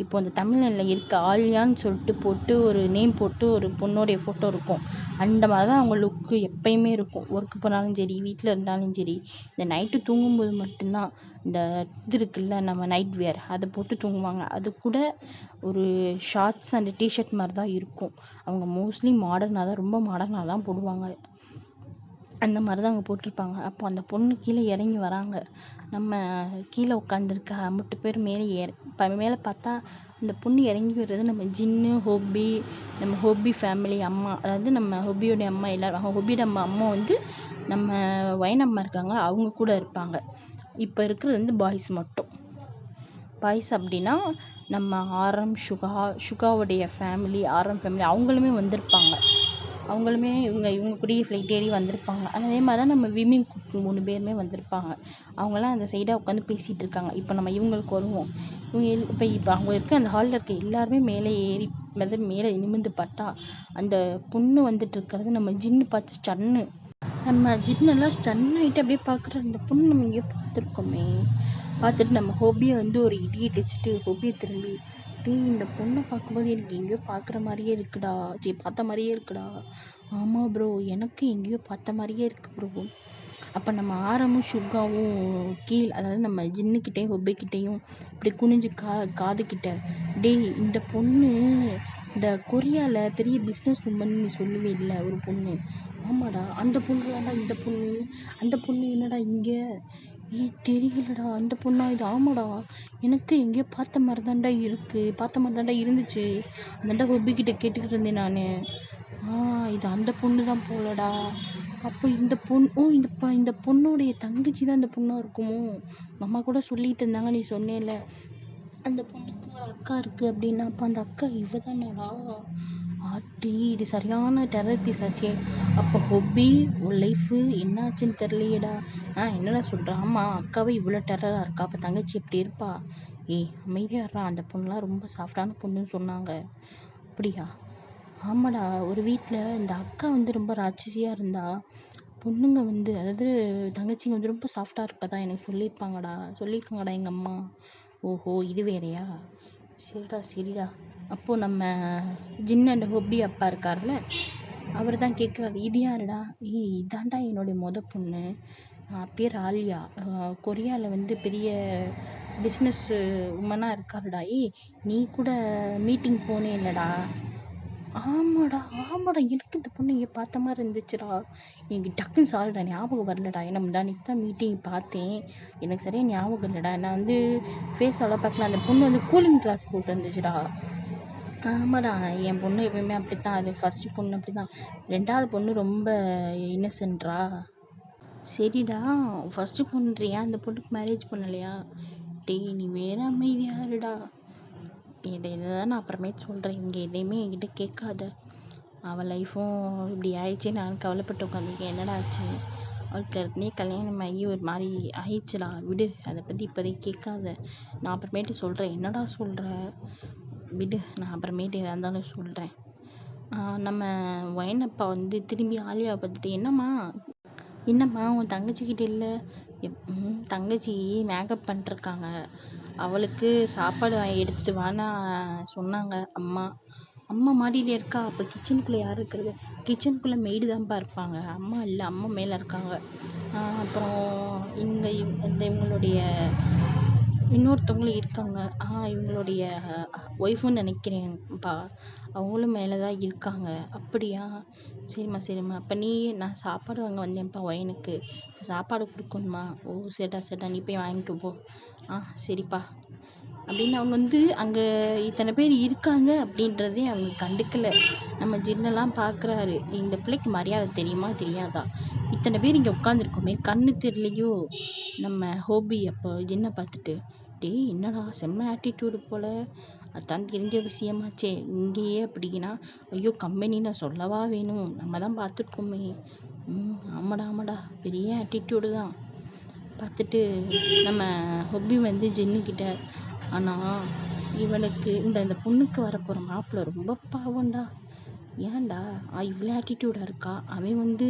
இப்போ அந்த தமிழ்நிலையில் இருக்க ஆலியான்னு சொல்லிட்டு போட்டு ஒரு நேம் போட்டு ஒரு பொண்ணோடைய ஃபோட்டோ இருக்கும். அந்த மாதிரி தான் அவங்க லுக்கு எப்பயுமே இருக்கும். ஒர்க்கு போனாலும் சரி, வீட்டில் இருந்தாலும் சரி. இந்த நைட்டு தூங்கும்போது மட்டும்தான் இந்த இது இருக்குல்ல, நம்ம நைட் வியர், அதை போட்டு தூங்குவாங்க. அது கூட ஒரு ஷார்ட்ஸ் அண்ட் டிஷர்ட் மாதிரி தான் இருக்கும். அவங்க மோஸ்ட்லி ரொம்ப மாடர்னாக தான் போடுவாங்க. அந்த மாதிரி தான் அவங்க போட்டிருப்பாங்க. அப்போ அந்த பொண்ணு கீழே இறங்கி வராங்க. நம்ம கீழே உட்காந்துருக்க அம்புட்டு பேர் மேலே பார்த்தா அந்த பொண்ணு இறங்கி வர்றது நம்ம ஜின்னு, ஹோபி, நம்ம ஹோபி ஃபேமிலி அம்மா, அதாவது நம்ம ஹோபியோடைய அம்மா எல்லோரும். ஹோபியோட அம்மா வந்து நம்ம வயனம்மா இருக்காங்க, அவங்க கூட இருப்பாங்க. இப்போ இருக்கிறது வந்து பாய்ஸ் மட்டும். பாய்ஸ் அப்படின்னா நம்ம சுகாவுடைய ஃபேமிலி அவங்களுமே வந்திருப்பாங்க. அவங்களுமே இவங்க கூடயே ஃப்ளைட் ஏறி வந்திருப்பாங்க. அதே மாதிரி தான் நம்ம விமின் குக் 3 பேருமே வந்திருப்பாங்க. அவங்களாம் அந்த சைடாக உட்காந்து பேசிகிட்டு இருக்காங்க. இப்போ நம்ம இவங்களுக்கு வருவோம். இப்போ அவங்க இருக்க அந்த ஹாலில் இருக்க எல்லாருமே மேலே ஏறி மேலே நிமிர்ந்து பார்த்தா அந்த பொண்ணு வந்துட்டு இருக்கிறது நம்ம ஜின்னு பார்த்து ஸ்டன்னு. நம்ம ஜின்னெல்லாம் ஸ்டன் ஆகிட்டு அப்படியே பார்க்குற அந்த பொண்ணு நம்ம எங்கேயோ பார்த்துருக்கோமே. பார்த்துட்டு நம்ம ஹோபியை வந்து ஒரு இடி இடிச்சிட்டு ஹோபியை திரும்பி, டேய் இந்த பொண்ணை பார்க்கும்போது எனக்கு எங்கேயோ பார்க்குற மாதிரியே இருக்குடா, பார்த்த மாதிரியே இருக்குடா. ஆமாம் ப்ரோ, எனக்கு எங்கேயோ பார்த்த மாதிரியே இருக்கு ப்ரோ. அப்போ நம்ம ஆரமும் சுகாவும் அதாவது நம்ம ஜின்னுக்கிட்டேயும் ஹொபிக்கிட்டேயும் இப்படி குனிஞ்சு காதுக்கிட்ட, டேய் இந்த பொண்ணு இந்த கொரியாவில் பெரிய பிஸ்னஸ் உமன் நீ சொல்லுவே இல்லை ஒரு பொண்ணு. ஆமாடா, அந்த பொண்ணு தான்டா இந்த பொண்ணு. அந்த பொண்ணு என்னடா இங்கே? தெரியலடா, அந்த பொண்ணா இது? ஆமாடா, எனக்கு எங்கேயோ பார்த்த மாதிரி தான்டா இருந்துச்சு. அந்தாண்டா ஹொபிக்கிட்ட கேட்டுக்கிட்டு இருந்தேன் நான். இது அந்த பொண்ணு தான் போலடா. அப்போ இந்த இந்த பொண்ணுடைய தங்கச்சி தான் இந்த பொண்ணாக இருக்குமோ? அம்மா கூட சொல்லிட்டு இருந்தாங்க, நீ சொன்னேல அந்த பொண்ணுக்கு ஒரு அக்கா இருக்குது அப்படின்னா. அப்போ அந்த அக்கா இவ தானடா? ஆட்டி, இது சரியான டெரர் பீஸ் ஆச்சே. அப்போ ஹொபி உன் லைஃபு என்னாச்சுன்னு தெரியலையேடா. என்னடா சொல்கிறா? ஆமாம், அக்காவே இவ்வளோ டெரராக இருக்கா, அப்போ தங்கச்சி எப்படி இருப்பா? அமைதியாடுறா, அந்த பொண்ணுலாம் ரொம்ப சாஃப்டான பொண்ணுன்னு சொன்னாங்க. அப்படியா? ஆமாடா, ஒரு வீட்டில் இந்த அக்கா வந்து ரொம்ப ராட்சசியாக இருந்தா, பொண்ணுங்க வந்து அதாவது தங்கச்சிங்க வந்து ரொம்ப சாஃப்டாக இருப்பதா எனக்கு சொல்லியிருக்காங்கடா எங்கள் அம்மா. ஓஹோ, இது வேறையா? சரிடா. அப்போது நம்ம ஜின் அண்ட் ஹொபி அப்பா இருக்கார்ல, அவர் தான் கேட்குறாரு, இது யாருடா? இதாண்டா என்னுடைய பொண்ணு, பேர் ஆலியா, கொரியாவில் வந்து பெரிய பிஸ்னஸ் உமனாக இருக்காருடா. நீ கூட மீட்டிங் போனே இல்லைடா? ஆமாடா, எனக்கு இந்த பொண்ணு இங்கே பார்த்த மாதிரி இருந்துச்சுடா. எனக்கு டக்குன்னு சாரிடா, ஞாபகம் வரலடா. ஏன்னா முந்தானிக்கு தான் மீட்டிங் பார்த்தேன், எனக்கு சரியாக ஞாபகம் இல்லைடா. நான் வந்து ஃபேஸ் அவ்வளோ பார்க்கல. அந்த பொண்ணு வந்து கூலிங் கிளாஸ் போட்டு இருந்துச்சுடா. ஆமாடா, என் பொண்ணு எப்பயுமே அப்படித்தான். அது ஃபஸ்ட்டு பொண்ணு அப்படி தான், 2வது பொண்ணு ரொம்ப இன்னசென்ட்ரா. சரிடா, ஃபஸ்ட்டு பொண்ணுறியா, அந்த பொண்ணுக்கு மேரேஜ் பண்ணலையா? டேய் நீ வேற அமைதியாருடா. இதை நான் அப்புறமேட்டு சொல்கிறேன், இங்கே எதையுமே என்கிட்ட கேட்காத. அவள் லைஃப்பும் இப்படி ஆயிடுச்சு, நான் கவலைப்பட்டு உட்காந்துருக்கேன். என்னடா ஆச்சு? அவளுக்கு ஏற்கனவே கல்யாணம் ஆகி ஒரு மாதிரி ஆயிடுச்சுடா, விடு, அதை பற்றி இப்போதைக்கு கேட்காத. நான் அப்புறமேட்டு சொல்கிறேன். என்னடா சொல்கிற? விடு, நான் அப்புறமேட்டு எதாக இருந்தாலும் சொல்கிறேன். நம்ம வயனப்பா வந்து திரும்பி ஆலியாவை பார்த்துட்டு, என்னம்மா உன் தங்கச்சிக்கிட்ட இல்லை? தங்கச்சி மேக்கப் பண்ணிருக்காங்க, அவளுக்கு சாப்பாடு எடுத்துகிட்டு வான்னு சொன்னாங்க அம்மா மாடியில் இருக்கா. அப்போ கிச்சனுக்குள்ளே யார் இருக்கிறது? கிச்சனுக்குள்ளே மெய்டு தான்ப்பா இருப்பாங்க, அம்மா இல்லை, அம்மா மேலே இருக்காங்க. அப்புறம் இவங்களுடைய இன்னொருத்தவங்களும் இருக்காங்க, இவங்களுடைய ஒய்ஃபுன்னு நினைக்கிறேன்ப்பா, அவங்களும் மேலே தான் இருக்காங்க. அப்படியா? சரிம்மா. அப்போ நான் சாப்பாடு வாங்க வந்தேன்ப்பா, ஒயனுக்கு சாப்பாடு கொடுக்கணுமா? ஓ சரிடா, நீ போய் வாங்கிக்கோ போ. சரிப்பா அப்படின்னு அவங்க வந்து அங்கே இத்தனை பேர் இருக்காங்க அப்படின்றதே அவங்க கண்டுக்கலை. நம்ம ஜின்னெல்லாம் பார்க்குறாரு, இந்த பிள்ளைக்கு மரியாதை தெரியுமா தெரியாதா? இத்தனை பேர் இங்கே உட்காந்துருக்கோமே, கண்ணு தெரியலையோ? நம்ம ஹோபி அப்போ ஜின்னை பார்த்துட்டு, டேய் என்னடா செம்ம ஆட்டிடியூடு போல், அதான் தெரிஞ்ச விஷயமாச்சே, இங்கேயே அப்படின்னா ஐயோ கம்பெனின்னு சொல்லவா வேணும், நம்ம தான் பார்த்துருக்கோமே. ஆமாடா, பெரிய ஆட்டிடியூடு தான். பார்த்துட்டு நம்ம ஹொபி வந்து ஜின்னுக்கிட்ட, ஆனால் இவனுக்கு இந்த பொண்ணுக்கு வரப்போகிற மாப்பிள்ளை ரொம்ப பாவம்டா. ஏன்டா இவ்வளோ ஆட்டிடியூடாக இருக்கா? அவன் வந்து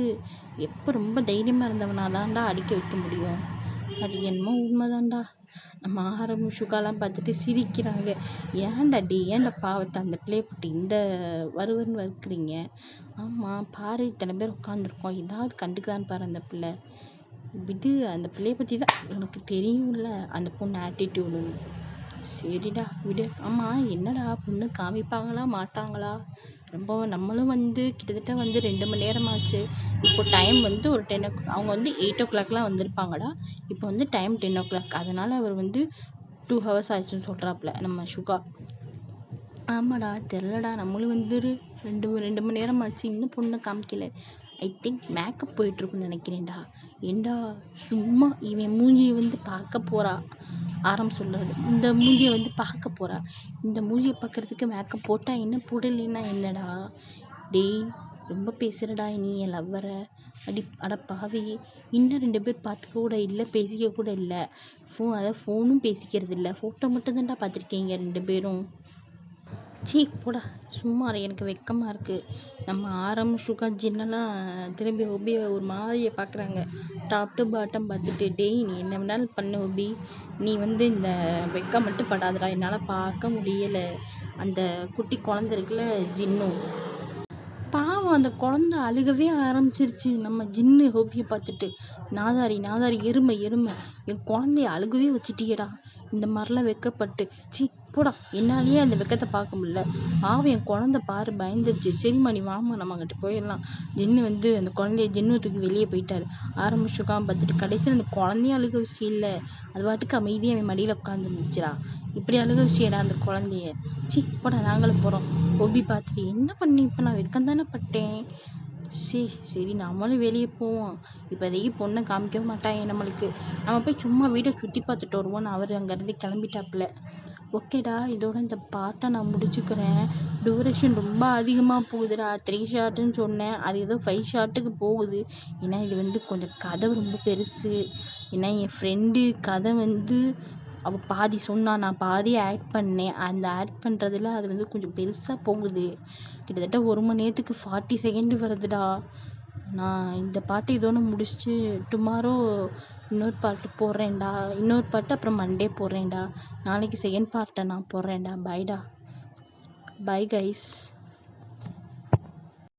எப்போ ரொம்ப தைரியமாக இருந்தவனா தான்டா அடிக்க வைக்க முடியும். அது என்னமோ உண்மைதான்டா. நம்ம ஆரம்பம் சுகாலாம் பார்த்துட்டு சிரிக்கிறாங்க. ஏன்டா பாவத்தை அந்த பிள்ளையை போட்டு இந்த வருவன்னு வறுக்கிறீங்க? ஆமாம் பாரு, இத்தனை பேர் உட்காந்துருக்கோம், ஏதாவது கண்டுக்குதான்னு பாரு அந்த பிள்ளை. விடு, அந்த பிள்ளையை பற்றி தான் உனக்கு தெரியும்ல, அந்த பொண்ணு ஆட்டிடியூடு. சரிடா விடு. ஆமாம் என்னடா பொண்ணு காமிப்பாங்களா மாட்டாங்களா? ரொம்ப நம்மளும் வந்து கிட்டத்தட்ட வந்து 2 மணி நேரம் ஆச்சு. இப்போ டைம் வந்து ஒரு 10 அவங்க வந்து 8 o'clockலாம் வந்திருப்பாங்கடா. இப்போ வந்து டைம் 10 o'clock. அதனால் அவர் வந்து 2 hours ஆச்சுன்னு சொல்கிறாப்புல நம்ம சுகா. ஆமாடா தெரிலடா, நம்மளும் வந்து 2 மணி நேரம் ஆச்சு, இன்னும் பொண்ணை காமிக்கல. ஐ திங்க் மேக்கப் போயிட்டுருக்குன்னு நினைக்கிறேன்டா. ஏண்டா சும்மா இவன் மூஞ்சியை வந்து பார்க்க போகிறா, சொல்றாரு. இந்த மூஞ்சியை வந்து பார்க்க போறா. இந்த மூஞ்சியை பார்க்கறதுக்கு மேக்கப் போட்டா என்ன, போடலைன்னா என்னடா? டேய், ரொம்ப பேசுறடா நீ என் லவ்வரை. அட பாவி, இன்னும் 2 பேர் பார்த்துக்க கூட இல்லை, பேசிக்க கூட இல்லை. அதாவது ஃபோனும் பேசிக்கிறது இல்லை, ஃபோட்டோ மட்டும் தான்டா பார்த்துருக்கீங்க 2 பேரும். சீ போடா, சும்மா இரு, எனக்கு வெக்கமாக இருக்குது. நம்ம ஆரம், சுகா, ஜின்னெல்லாம் திரும்பி ஒபியை ஒரு மாதிரியை பார்க்குறாங்க. டாப் டு பாட்டம் பார்த்துட்டு, டேய் நீ என்ன வேணாலும் பண்ணு ஒபி, நீ வந்து இந்த வெக்கம் மட்டும் படாதடா, என்னால் பார்க்க முடியலை. அந்த குட்டி குழந்தை இருக்குல்ல ஜின்னும், பாவம் அந்த குழந்தை அழுகவே ஆரம்பிச்சிருச்சு. நம்ம ஜின்னு ஹோபியை பார்த்துட்டு, நாதாரி நாதாரி, எருமை எருமை, என் குழந்தைய அழுகவே வச்சுட்டியடா, இந்த மாதிரிலாம் வெக்கப்பட்டு. சீ போடா, என்னாலேயே அந்த வெக்கத்தை பார்க்க முடியல. பாவம் என் குழந்தை பாரு, பயந்துருச்சு. சரிம்மா நீ வாமா, நம்ம அங்கிட்டு போயிடலாம். ஜின்னு வந்து அந்த குழந்தைய ஜின்னு தூக்கி வெளியே போயிட்டாரு. ஆரம்பிச்சுக்காம பார்த்துட்டு கடைசியில் அந்த குழந்தைய அழுக விஷயம் இல்லை, அது பாட்டுக்கு அமைதியாக அவன் மடியில் உட்காந்துருந்துச்சுடா. இப்படி அழுக விஷயடா அந்த குழந்தைய. சீ போடா, நாங்களும் போகிறோம். ஒபி பார்த்துட்டு, என்ன பண்ணி இப்போ நான் வெக்கம் தானே பட்டேன். சரி நம்மளும் வெளியே போவோம். இப்போதைக்கு பொண்ணை காமிக்கவும் மாட்டாங்க நம்மளுக்கு, நம்ம போய் சும்மா வீட்டை சுற்றி பார்த்துட்டு வருவோம்னு அவர் அங்கேருந்து கிளம்பிட்டாப்புல. ஓகேடா, இதோட இந்த பாட்டை நான் முடிச்சுக்கிறேன். டூரேஷன் ரொம்ப அதிகமாக போகுதுடா. 3 ஷாட்டுன்னு சொன்னேன், அது ஏதோ 5 ஷாட்டுக்கு போகுது. ஏன்னா இது வந்து கொஞ்சம் கதை ரொம்ப பெருசு. ஏன்னா என் ஃப்ரெண்டு கதை வந்து அவள் பாதி சொன்னா, நான் பாதி ஆட் பண்ணேன். அந்த ஆட் பண்ணுறதுல அது வந்து கொஞ்சம் பெருசாக போகுது. கிட்டத்தட்ட 1 மணி நேரத்துக்கு 40 செகண்ட் வருதுடா. நான் இந்த பாட்டு இதோட முடிச்சுட்டு டுமாரோ இன்னொரு பாட்டு போடுறேன்டா. இன்னொரு பாட்டு அப்புறம் மண்டே போடுறேன்டா. நாளைக்கு செகண்ட் பார்ட்டை நான் போடுறேன்டா. Bye guys.